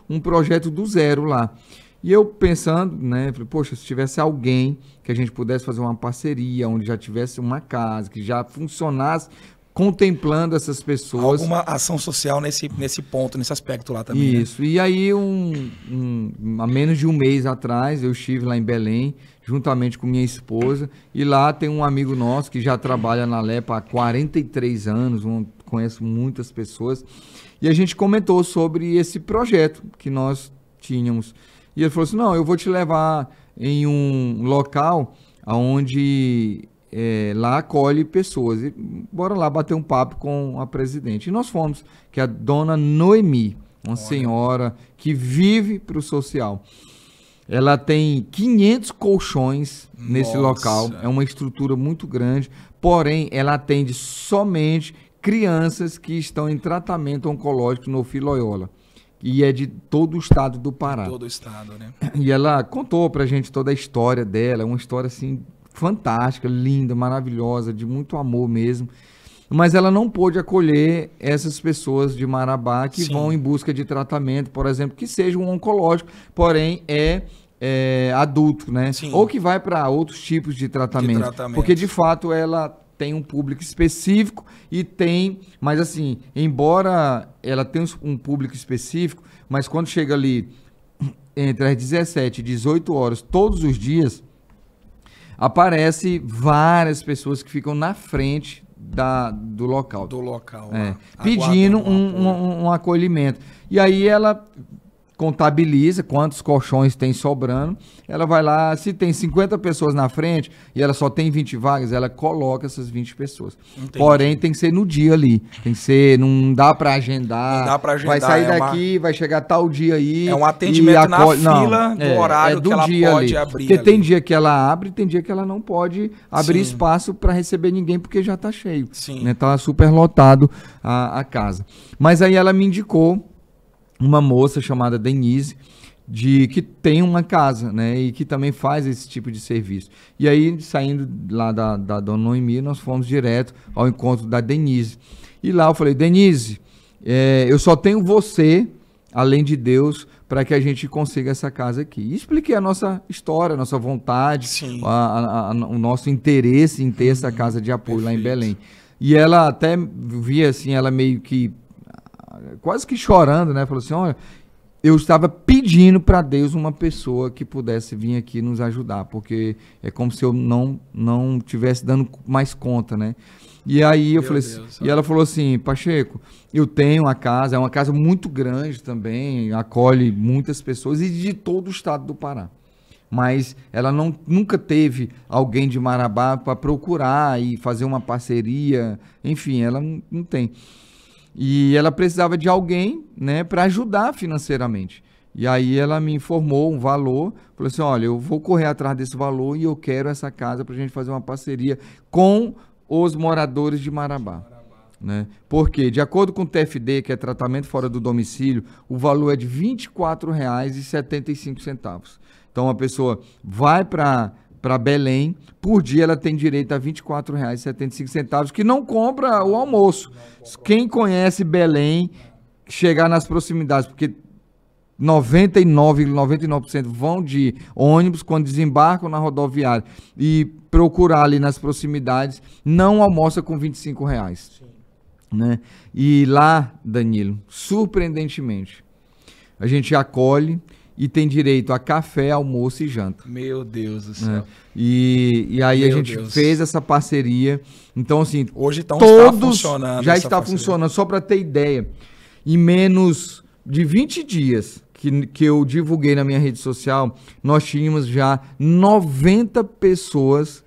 Um projeto do zero lá. E eu pensando, né, falei, poxa, se tivesse alguém que a gente pudesse fazer uma parceria, onde já tivesse uma casa, que já funcionasse, contemplando essas pessoas. Alguma ação social nesse ponto, nesse aspecto lá também. Isso. Né? E aí, há menos de um mês atrás, eu estive lá em Belém, juntamente com minha esposa, e lá tem um amigo nosso que já trabalha na Lepa há 43 anos, conheço muitas pessoas, e a gente comentou sobre esse projeto que nós tínhamos. E ele falou assim, não, eu vou te levar em um local onde lá acolhe pessoas. E bora lá bater um papo com a presidente. E nós fomos, que é a dona Noemi, uma senhora que vive para o social. Ela tem 500 colchões nesse local, é uma estrutura muito grande, porém ela atende somente crianças que estão em tratamento oncológico no Filoiola. E é de todo o estado do Pará. Todo o estado, né? E ela contou pra gente toda a história dela, uma história assim fantástica, linda, maravilhosa, de muito amor mesmo. Mas ela não pôde acolher essas pessoas de Marabá que vão em busca de tratamento, por exemplo, que seja um oncológico, porém é adulto, né? Sim. Ou que vai para outros tipos de tratamento. Porque, de fato, ela tem um público específico e tem... Mas, assim, embora ela tenha um público específico, mas quando chega ali entre as 17 e 18 horas, todos os dias, aparece várias pessoas que ficam na frente do local. Pedindo um acolhimento. E aí ela contabiliza quantos colchões tem sobrando, ela vai lá, se tem 50 pessoas na frente e ela só tem 20 vagas, ela coloca essas 20 pessoas. Entendi. Porém, tem que ser no dia ali, tem que ser, não dá para agendar, não dá pra agendar, vai sair daqui, vai chegar tal dia aí. É um atendimento na fila do horário do que ela dia pode ali. abrir. Porque tem dia que ela abre, tem dia que ela não pode abrir espaço para receber ninguém porque já tá cheio. Sim. Né? Tá super lotado a casa. Mas aí ela me indicou uma moça chamada Denise, que tem uma casa, né, e que também faz esse tipo de serviço. E aí, saindo lá da dona Noemi, nós fomos direto ao encontro da Denise. E lá eu falei, Denise, eu só tenho você, além de Deus, para que a gente consiga essa casa aqui. E expliquei a nossa história, a nossa vontade, o nosso interesse em ter essa casa de apoio lá em Belém. E ela até via assim, ela meio que quase que chorando, né? Falou assim, olha, eu estava pedindo para Deus uma pessoa que pudesse vir aqui nos ajudar, porque é como se eu não tivesse dando mais conta, né? E aí eu falei assim, e ela falou assim, Pacheco, eu tenho a casa, é uma casa muito grande também, acolhe muitas pessoas e de todo o estado do Pará. Mas ela nunca teve alguém de Marabá para procurar e fazer uma parceria, enfim, ela não tem. E ela precisava de alguém, né, para ajudar financeiramente. E aí ela me informou um valor, falou assim, olha, eu vou correr atrás desse valor e eu quero essa casa para a gente fazer uma parceria com os moradores de Marabá. Né? Porque, de acordo com o TFD, que é tratamento fora do domicílio, o valor é de R$ 24,75. Então, a pessoa vai para Belém, por dia ela tem direito a R$ 24,75, que não compra o almoço. Quem conhece Belém, chegar nas proximidades, porque 99% vão de ônibus, quando desembarcam na rodoviária e procurar ali nas proximidades, não almoça com R$25. Sim. Né? E lá, Danilo, surpreendentemente, a gente acolhe e tem direito a café, almoço e janta. Meu Deus do céu. Né? E aí a gente fez essa parceria. Então, assim, hoje então todos está funcionando. Já está funcionando. Só para ter ideia, em menos de 20 dias que eu divulguei na minha rede social, nós tínhamos já 90 pessoas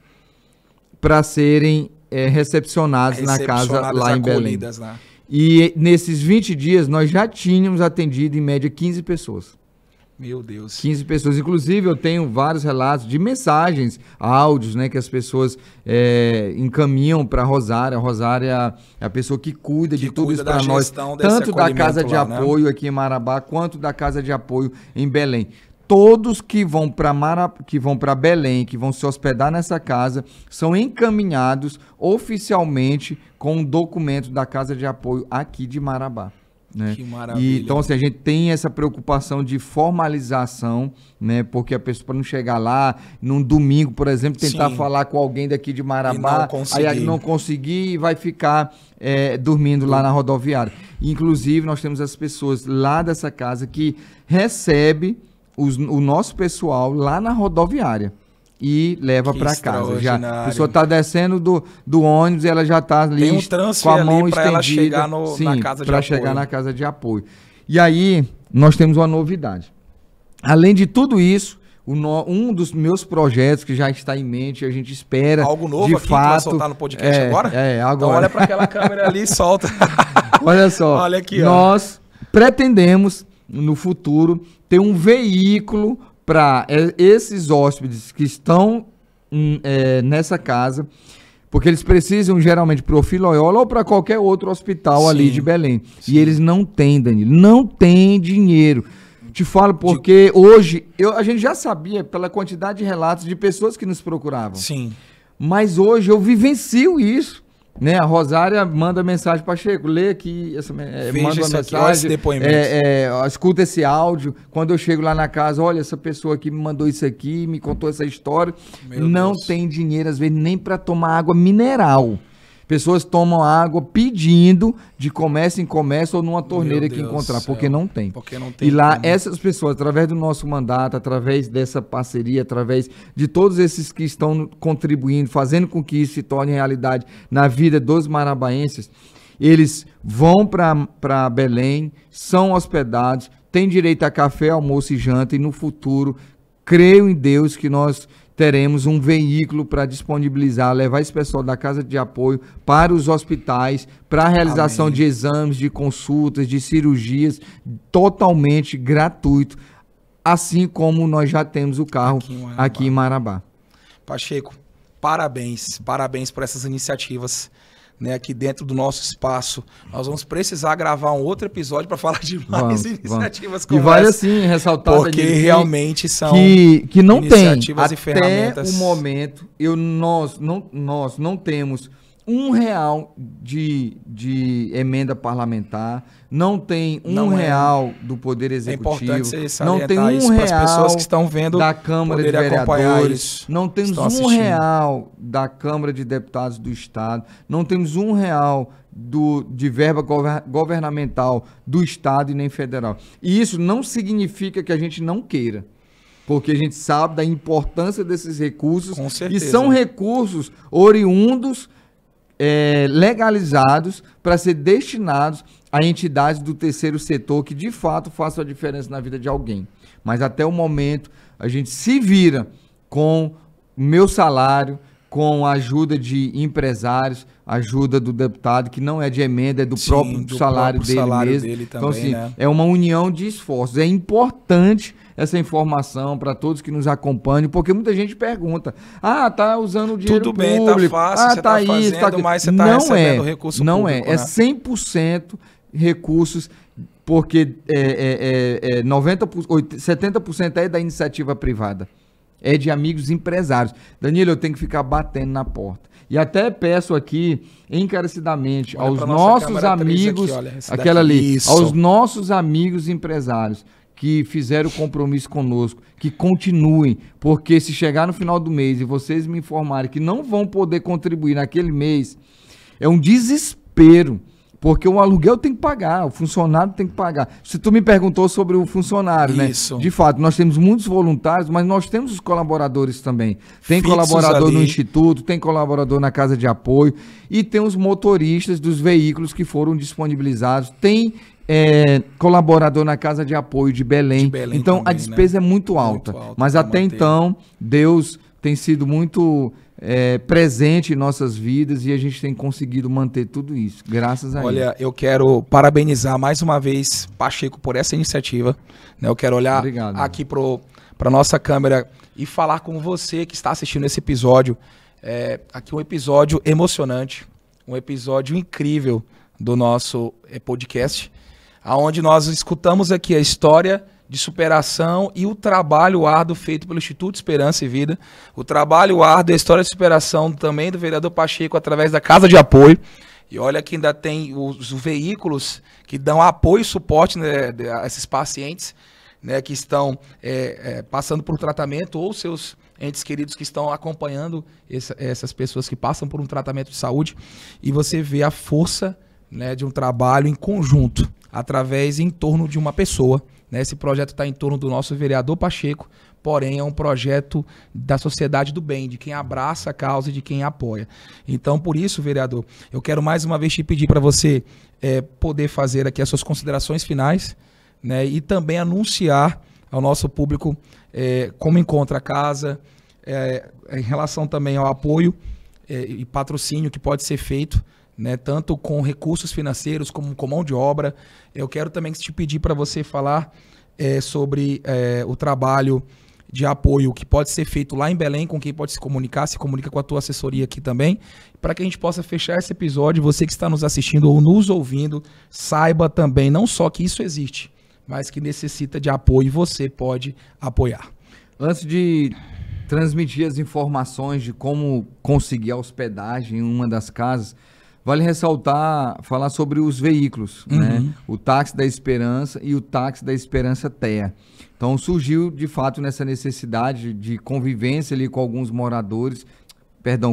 para serem recepcionadas na casa lá em Belém. Lá. E nesses 20 dias nós já tínhamos atendido em média 15 pessoas. Meu Deus. 15 pessoas. Inclusive, eu tenho vários relatos de mensagens, áudios, né, que as pessoas encaminham para a Rosária. A Rosária é a pessoa que cuida de tudo isso para nós. Tanto da casa de apoio aqui em Marabá, quanto da casa de apoio em Belém. Todos que vão para Belém, que vão se hospedar nessa casa, são encaminhados oficialmente com um documento da casa de apoio aqui de Marabá. Né? Que maravilha. Então, assim, a gente tem essa preocupação de formalização, né? Porque a pessoa, para não chegar lá, num domingo, por exemplo, tentar falar com alguém daqui de Marabá, aí não conseguir e vai ficar dormindo lá na rodoviária. Inclusive, nós temos as pessoas lá dessa casa que recebem o nosso pessoal lá na rodoviária e leva para casa. Já, a pessoa está descendo do ônibus e ela já está ali com a mão estendida. Ela chegar na casa de apoio. Para chegar na casa de apoio. E aí, nós temos uma novidade. Além de tudo isso, um dos meus projetos que já está em mente, a gente espera algo novo de aqui fato, que vai soltar no podcast agora? Agora. Então olha para aquela câmera ali e solta. Olha só, olha aqui, nós pretendemos, no futuro, ter um veículo para esses hóspedes que estão nessa casa, porque eles precisam geralmente para o Filóiola ou para qualquer outro hospital ali de Belém. Sim. E eles não têm, Danilo, não têm dinheiro. Te falo porque hoje, a gente já sabia pela quantidade de relatos de pessoas que nos procuravam. Sim. Mas hoje eu vivencio isso. Né? A Rosária manda mensagem para Checo, lê aqui, manda uma mensagem, escuta esse áudio. Quando eu chego lá na casa, olha, essa pessoa aqui me mandou isso aqui, me contou essa história. Não tem dinheiro, às vezes, nem para tomar água mineral. Pessoas tomam água pedindo de comércio em comércio ou numa torneira que encontrar, porque não tem. E lá, essas pessoas, através do nosso mandato, através dessa parceria, através de todos esses que estão contribuindo, fazendo com que isso se torne realidade na vida dos marabaenses, eles vão para Belém, são hospedados, têm direito a café, almoço e janta, e no futuro, creio em Deus que nós teremos um veículo para disponibilizar, levar esse pessoal da casa de apoio para os hospitais, para a realização de exames, de consultas, de cirurgias, totalmente gratuito, assim como nós já temos o carro aqui em Marabá. Pacheco, parabéns por essas iniciativas. Né, aqui dentro do nosso espaço. Nós vamos precisar gravar um outro episódio para falar de mais iniciativas como essa. E vale assim ressaltar, porque realmente são que não iniciativas tem, e ferramentas. Até o momento, nós não temos R$1 de emenda parlamentar, não tem R$1 do Poder Executivo, é importante você não tem R$1 para as pessoas que estão vendo da Câmara de Vereadores, não temos R$1 da Câmara de Deputados do Estado, não temos R$1 de verba governamental do Estado e nem federal. E isso não significa que a gente não queira, porque a gente sabe da importância desses recursos. Com certeza. E são recursos oriundos, legalizados para ser destinados a entidades do terceiro setor que de fato façam a diferença na vida de alguém. Mas até o momento a gente se vira com o meu salário, com a ajuda de empresários, ajuda do deputado, que não é de emenda, é do próprio salário dele mesmo. Então, assim, é uma união de esforços. É importante essa informação para todos que nos acompanham, porque muita gente pergunta, tá usando o dinheiro público. Tudo bem, tá fácil, você tá fazendo, mas você tá recebendo recurso público. Não é 100% recursos, porque 70% é da iniciativa privada. É de amigos empresários. Danilo, eu tenho que ficar batendo na porta. E até peço aqui, encarecidamente, aos nossos amigos, aos nossos amigos empresários, que fizeram compromisso conosco, que continuem, porque se chegar no final do mês e vocês me informarem que não vão poder contribuir naquele mês, é um desespero, porque o aluguel tem que pagar, o funcionário tem que pagar. Se tu me perguntou sobre o funcionário, Isso. né? De fato, nós temos muitos voluntários, mas nós temos os colaboradores também. Tem Fixos colaborador ali. no Instituto, tem colaborador na Casa de Apoio e tem os motoristas dos veículos que foram disponibilizados. Tem colaborador na Casa de Apoio de Belém. Então, também, a despesa é muito alta. Mas até então, Deus tem sido muito presente em nossas vidas e a gente tem conseguido manter tudo isso, graças a ele. Olha, eu quero parabenizar mais uma vez Pacheco por essa iniciativa, né? Eu quero olhar aqui para nossa câmera e falar com você que está assistindo esse episódio. Aqui um episódio emocionante, um episódio incrível do nosso podcast, onde nós escutamos aqui a história de superação e o trabalho árduo feito pelo Instituto Esperança e Vida, o trabalho árduo e a história de superação também do vereador Pacheco através da Casa de Apoio. E olha que ainda tem os veículos que dão apoio e suporte, né, a esses pacientes, né, que estão passando por tratamento, ou seus entes queridos que estão acompanhando essas pessoas que passam por um tratamento de saúde. E você vê a força, né, de um trabalho em conjunto, através e em torno de uma pessoa. Esse projeto está em torno do nosso vereador Pacheco, porém é um projeto da sociedade do bem, de quem abraça a causa e de quem apoia. Então, por isso, vereador, eu quero mais uma vez te pedir para você poder fazer aqui as suas considerações finais, né, e também anunciar ao nosso público como encontra a casa, em relação também ao apoio e patrocínio que pode ser feito, né, tanto com recursos financeiros como com mão de obra. Eu quero também te pedir para você falar sobre o trabalho de apoio que pode ser feito lá em Belém, com quem pode se comunica com a tua assessoria aqui também, para que a gente possa fechar esse episódio. Você que está nos assistindo ou nos ouvindo, saiba também não só que isso existe, mas que necessita de apoio e você pode apoiar. Antes de transmitir as informações de como conseguir a hospedagem em uma das casas, vale ressaltar, falar sobre os veículos, né? O Táxi da Esperança e o Táxi da Esperança Terra. Então surgiu, de fato, nessa necessidade de convivência ali com alguns moradores,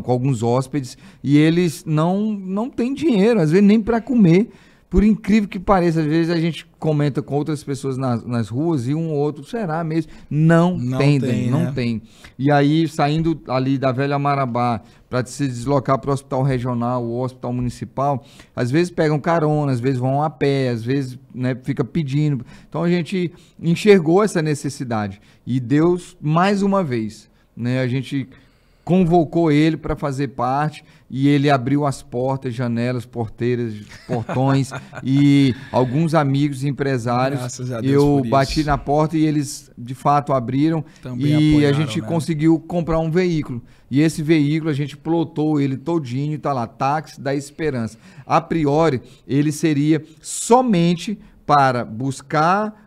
com alguns hóspedes, e eles não têm dinheiro, às vezes nem para comer. Por incrível que pareça, às vezes a gente comenta com outras pessoas nas ruas e um ou outro, será mesmo? Não tem. E aí, saindo ali da Velha Marabá para se deslocar para o hospital regional ou hospital municipal, às vezes pegam carona, às vezes vão a pé, às vezes, né, fica pedindo. Então a gente enxergou essa necessidade e Deus, mais uma vez, né, a gente convocou ele para fazer parte e ele abriu as portas, janelas, porteiras, portões e alguns amigos empresários. Graças a Deus. Eu bati na porta e eles de fato abriram. Também e a gente conseguiu comprar um veículo. E esse veículo a gente plotou ele todinho, tá lá, Táxi da Esperança. A priori, ele seria somente para buscar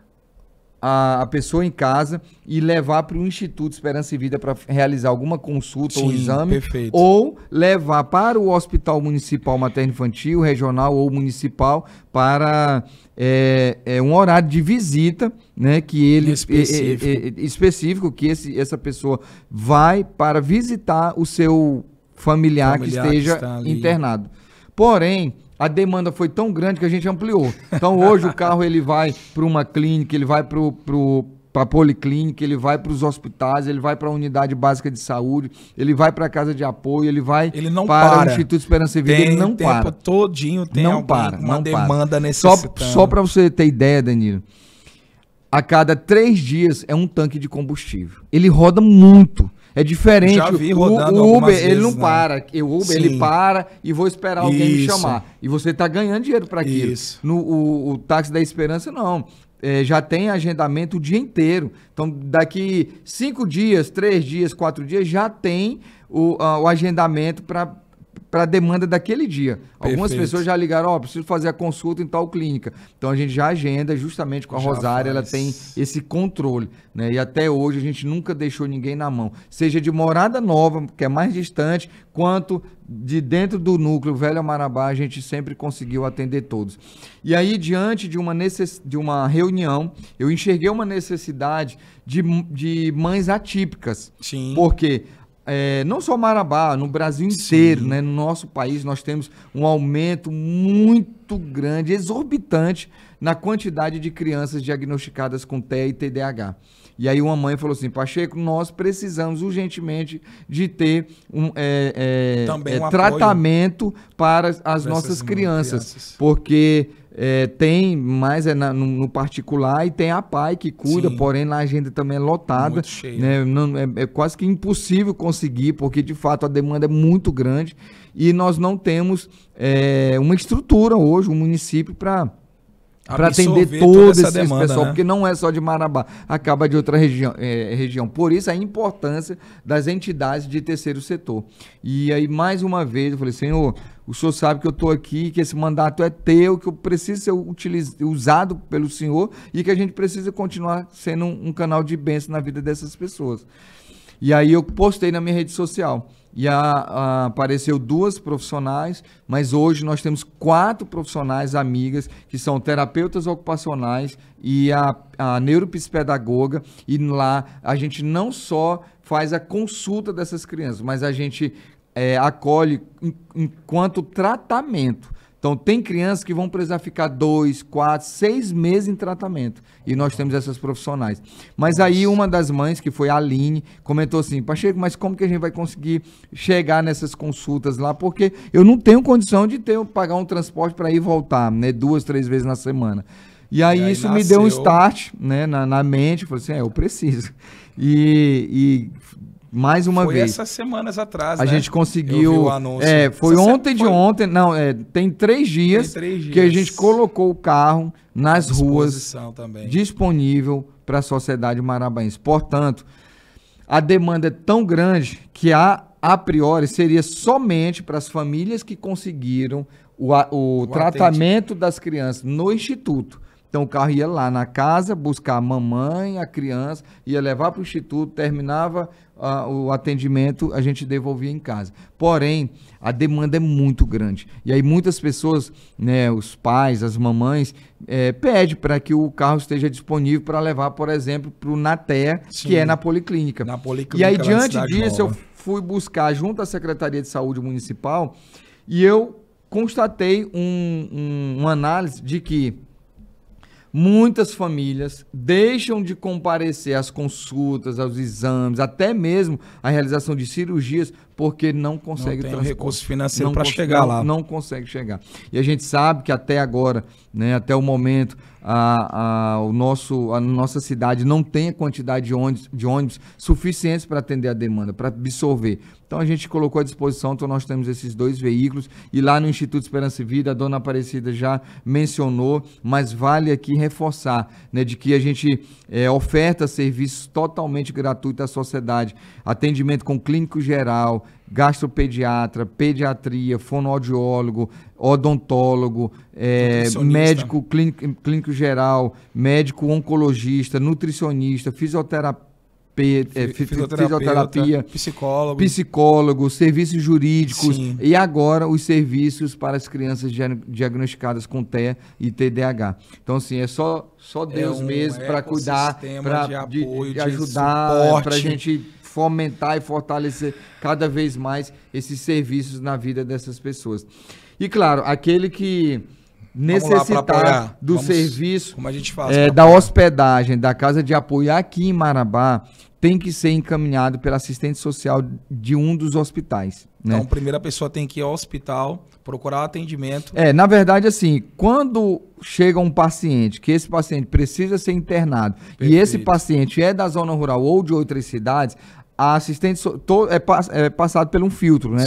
a pessoa em casa e levar para o Instituto Esperança e Vida para realizar alguma consulta ou exame, perfeito. Ou levar para o Hospital Municipal Materno-Infantil, regional ou municipal, para um horário de visita, né, que ele específico que essa pessoa vai para visitar o seu familiar que esteja internado. Porém, a demanda foi tão grande que a gente ampliou. Então, hoje o carro ele vai para uma clínica, ele vai para a policlínica, ele vai para os hospitais, ele vai para a unidade básica de saúde, ele vai para a casa de apoio, ele vai para o Instituto Esperança e Vida, ele não para. O tempo todinho tem uma demanda necessitando. Só para você ter ideia, Danilo, a cada 3 dias é um tanque de combustível. Ele roda muito. É diferente. Já vi rodando o Uber, vezes, ele não para. O Uber, ele para e vou esperar alguém me chamar. E você está ganhando dinheiro para aquilo. O Táxi da Esperança, não. Já tem agendamento o dia inteiro. Então, daqui 5 dias, 3 dias, 4 dias, já tem o agendamento para para a demanda daquele dia. Algumas Perfeito. pessoas já ligaram, preciso fazer a consulta em tal clínica. Então a gente já agenda justamente com a Rosária, ela tem esse controle, né? E até hoje a gente nunca deixou ninguém na mão. Seja de Morada Nova, que é mais distante, quanto de dentro do núcleo Velho Marabá, a gente sempre conseguiu atender todos. E aí, diante de uma reunião, eu enxerguei uma necessidade de mães atípicas. Sim. Porque não só Marabá, no Brasil inteiro, né, no nosso país, nós temos um aumento muito grande, exorbitante, na quantidade de crianças diagnosticadas com TEA e TDAH. E aí uma mãe falou assim, Pacheco, nós precisamos urgentemente de ter um tratamento para as nossas crianças, porque tem mais no particular e tem a PAI que cuida, porém na agenda também é lotada, muito cheio, né? É quase que impossível conseguir, porque de fato a demanda é muito grande e nós não temos uma estrutura hoje, um município para atender todo esse pessoal, né? Porque não é só de Marabá, acaba de outra região. Por isso a importância das entidades de terceiro setor. E aí, mais uma vez, eu falei, Senhor, o Senhor sabe que eu estou aqui, que esse mandato é teu, que eu preciso ser usado pelo Senhor e que a gente precisa continuar sendo um canal de bênção na vida dessas pessoas. E aí eu postei na minha rede social. E apareceu 2 profissionais, mas hoje nós temos 4 profissionais amigas, que são terapeutas ocupacionais e a neuropsicopedagoga. E lá a gente não só faz a consulta dessas crianças, mas a gente acolhe enquanto tratamento. Então, tem crianças que vão precisar ficar 2, 4, 6 meses em tratamento. E nós temos essas profissionais. Mas aí, uma das mães, que foi a Aline, comentou assim, Pacheco, mas como que a gente vai conseguir chegar nessas consultas lá? Porque eu não tenho condição de pagar um transporte para ir e voltar, né? 2, 3 vezes na semana. E aí isso me deu um start, né, na mente. Eu falei assim, eu preciso. E mais uma vez. Foi essas semanas atrás, a gente conseguiu. Eu vi o anúncio. Foi ontem de ontem. Não, tem 3 dias que a gente colocou o carro nas ruas, também disponível para a sociedade marabaense. Portanto, a demanda é tão grande que a priori seria somente para as famílias que conseguiram o tratamento das crianças no instituto. Então o carro ia lá na casa, buscar a mamãe, a criança, ia levar para o instituto, terminava o atendimento, a gente devolvia em casa. Porém, a demanda é muito grande. E aí muitas pessoas, né, os pais, as mamães, pedem para que o carro esteja disponível para levar, por exemplo, para o NATEA, que é na Policlínica. E aí, diante disso, eu fui buscar junto à Secretaria de Saúde Municipal e eu constatei uma análise de que muitas famílias deixam de comparecer às consultas, aos exames, até mesmo a realização de cirurgias, porque não consegue transporte. Não tem recurso financeiro para chegar lá. Não consegue chegar. E a gente sabe que até agora, né, até o momento, a nossa cidade não tem a quantidade de ônibus suficientes para atender a demanda, para absorver. Então a gente colocou à disposição, então nós temos esses 2 veículos, e lá no Instituto Esperança e Vida, a dona Aparecida já mencionou, mas vale aqui reforçar, né, de que a gente oferta serviços totalmente gratuitos à sociedade, atendimento com clínico geral, gastropediatra, pediatria, fonoaudiólogo, odontólogo, médico clínico geral, médico oncologista, nutricionista, fisioterapia, psicólogo, serviços jurídicos. Sim. E agora os serviços para as crianças diagnosticadas com TEA e TDAH. Então, assim, é só Deus mesmo para cuidar, para de ajudar, para a gente fomentar e fortalecer cada vez mais esses serviços na vida dessas pessoas. E, claro, aquele que necessitar do serviço, como a gente faz, da hospedagem, da casa de apoio aqui em Marabá, tem que ser encaminhado pela assistente social de um dos hospitais. Né? Então, a primeira pessoa tem que ir ao hospital, procurar o atendimento. Na verdade, assim, quando chega um paciente, que esse paciente precisa ser internado, e esse paciente é da zona rural ou de outras cidades, a assistente é passado por um filtro, né?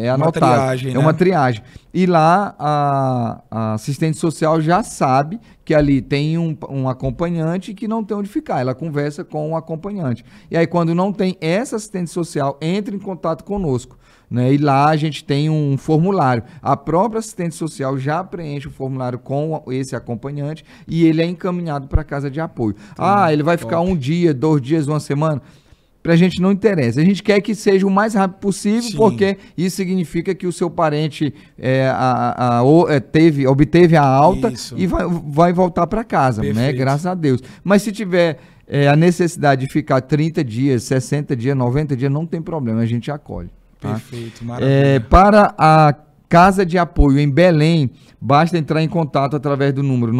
É anotado. Uma triagem, né? Uma triagem. E lá a assistente social já sabe que ali tem um acompanhante que não tem onde ficar. Ela conversa com o acompanhante. E aí, quando não tem essa assistente social, entra em contato conosco. né? E lá a gente tem um formulário. A própria assistente social já preenche o formulário com esse acompanhante e ele é encaminhado para a casa de apoio. Ele vai ficar 1 dia, 2 dias, 1 semana? Pra gente não interessa. A gente quer que seja o mais rápido possível, sim, porque isso significa que o seu parente obteve a alta, isso, e vai voltar para casa, né? Graças a Deus. Mas se tiver a necessidade de ficar 30 dias, 60 dias, 90 dias, não tem problema, a gente acolhe. Tá? Perfeito, maravilha. Para a Casa de Apoio em Belém, basta entrar em contato através do número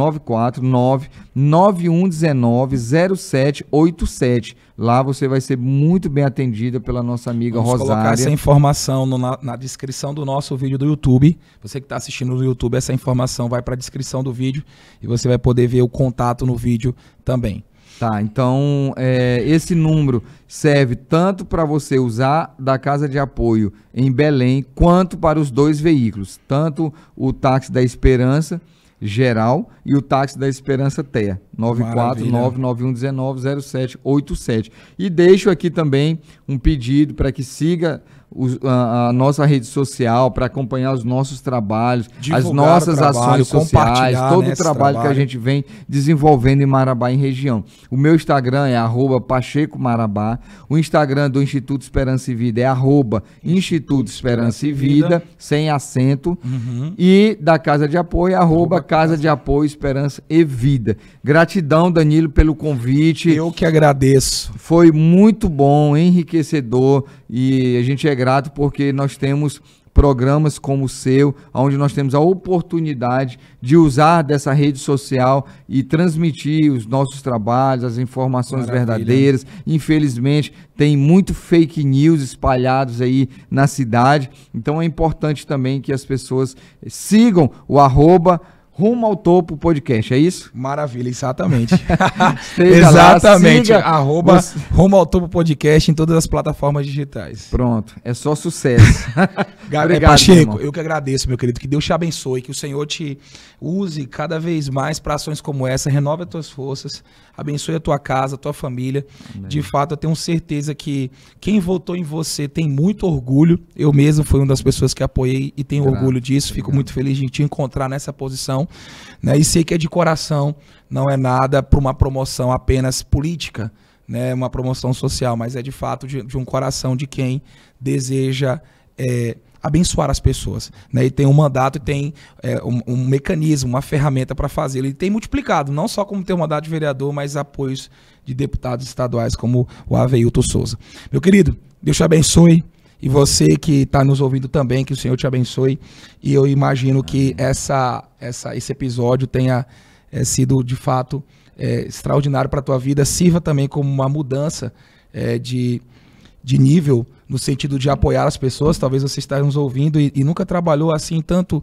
949-9119-0787. Lá você vai ser muito bem atendida pela nossa amiga Rosária. Vamos colocar essa informação na descrição do nosso vídeo do YouTube. Você que está assistindo no YouTube, essa informação vai para a descrição do vídeo e você vai poder ver o contato no vídeo também. Tá, então esse número serve tanto para você usar da Casa de Apoio em Belém, quanto para os 2 veículos, tanto o táxi da Esperança geral e o táxi da Esperança Terra, 949-9119-0787. E deixo aqui também um pedido para que siga a nossa rede social, para acompanhar os nossos trabalhos, divulgar as nossas ações sociais, todo o trabalho que a gente vem desenvolvendo em Marabá e região. O meu Instagram é @PachecoMarabá, o Instagram do Instituto Esperança e Vida é @Instituto Esperança e Vida, sem acento, e da Casa de Apoio é @Casa de Apoio Esperança e Vida. Gratidão, Danilo, pelo convite. Eu que agradeço. Foi muito bom, enriquecedor, e a gente é grato porque nós temos programas como o seu, onde nós temos a oportunidade de usar dessa rede social e transmitir os nossos trabalhos, as informações verdadeiras. Infelizmente, tem muito fake news espalhados aí na cidade, então é importante também que as pessoas sigam o Rumo ao Topo Podcast, é isso? Maravilha, exatamente. Exatamente. Lá, Rumo ao Topo Podcast em todas as plataformas digitais. Pronto, é só sucesso. Obrigado, Pacheco, eu que agradeço, meu querido. Que Deus te abençoe, que o Senhor te use cada vez mais para ações como essa, renove as tuas forças, abençoe a tua casa, a tua família. Amém. De fato, eu tenho certeza que quem votou em você tem muito orgulho. Eu mesmo fui uma das pessoas que apoiei e tenho orgulho disso. Fico muito feliz de te encontrar nessa posição. Né? E sei que é de coração, não é nada para uma promoção apenas política, né? Uma promoção social, mas é de fato de um coração de quem deseja abençoar as pessoas, né? E tem um mandato e tem um mecanismo, uma ferramenta para fazê-lo. E tem multiplicado, não só como ter um mandato de vereador, mas apoios de deputados estaduais como o Aveilton Souza. Meu querido, Deus te abençoe. E você que está nos ouvindo também, que o Senhor te abençoe. E eu imagino que esse episódio tenha sido, de fato, extraordinário para a tua vida. Sirva também como uma mudança de nível, no sentido de apoiar as pessoas. Talvez você esteja nos ouvindo e nunca trabalhou assim, tanto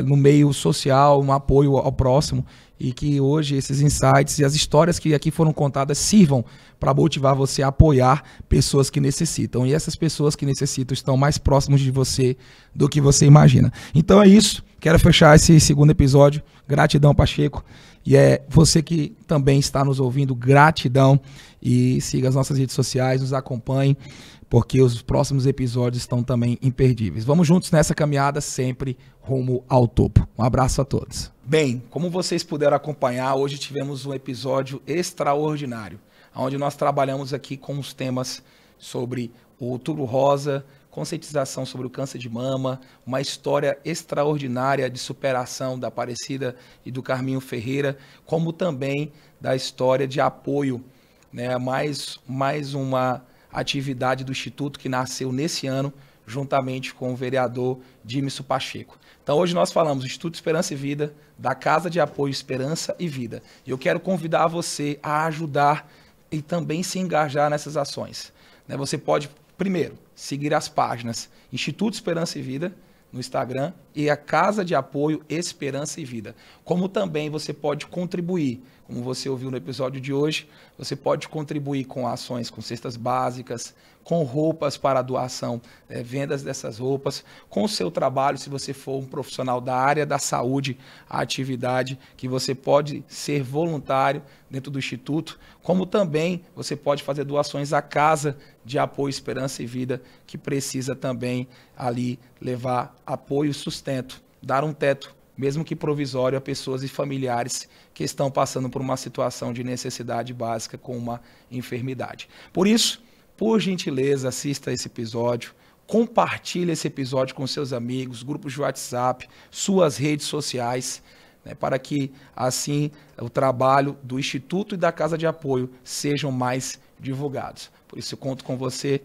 no meio social, um apoio ao próximo. E que hoje esses insights e as histórias que aqui foram contadas sirvam para motivar você a apoiar pessoas que necessitam. E essas pessoas que necessitam estão mais próximas de você do que você imagina. Então é isso. Quero fechar esse segundo episódio. Gratidão, Pacheco. E você que também está nos ouvindo, gratidão. E siga as nossas redes sociais, nos acompanhe, porque os próximos episódios estão também imperdíveis. Vamos juntos nessa caminhada, sempre rumo ao topo. Um abraço a todos. Bem, como vocês puderam acompanhar, hoje tivemos um episódio extraordinário, onde nós trabalhamos aqui com os temas sobre o Outubro Rosa, conscientização sobre o câncer de mama, uma história extraordinária de superação da Aparecida e do Carminho Ferreira, como também da história de apoio, né, mais uma atividade do Instituto que nasceu nesse ano, juntamente com o vereador Dimison Pacheco. Então hoje nós falamos do Instituto Esperança e Vida, da Casa de Apoio Esperança e Vida. E eu quero convidar você a ajudar e também se engajar nessas ações. Né, você pode, primeiro, seguir as páginas Instituto Esperança e Vida no Instagram e a Casa de Apoio Esperança e Vida. Como também você pode contribuir como você ouviu no episódio de hoje, você pode contribuir com ações com cestas básicas, com roupas para doação, vendas dessas roupas, com o seu trabalho, se você for um profissional da área da saúde, a atividade que você pode ser voluntário dentro do Instituto, como também você pode fazer doações à Casa de Apoio Esperança e Vida, que precisa também ali levar apoio e sustento, dar um teto, mesmo que provisório, a pessoas e familiares que estão passando por uma situação de necessidade básica com uma enfermidade. Por isso, por gentileza, assista esse episódio, compartilhe esse episódio com seus amigos, grupos de WhatsApp, suas redes sociais, para que, assim, o trabalho do Instituto e da Casa de Apoio sejam mais divulgados. Por isso, eu conto com você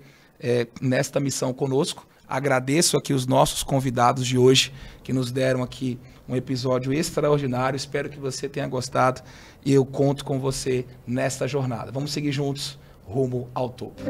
nesta missão conosco. Agradeço aqui os nossos convidados de hoje, que nos deram aqui um episódio extraordinário. Espero que você tenha gostado e eu conto com você nesta jornada. Vamos seguir juntos rumo ao topo.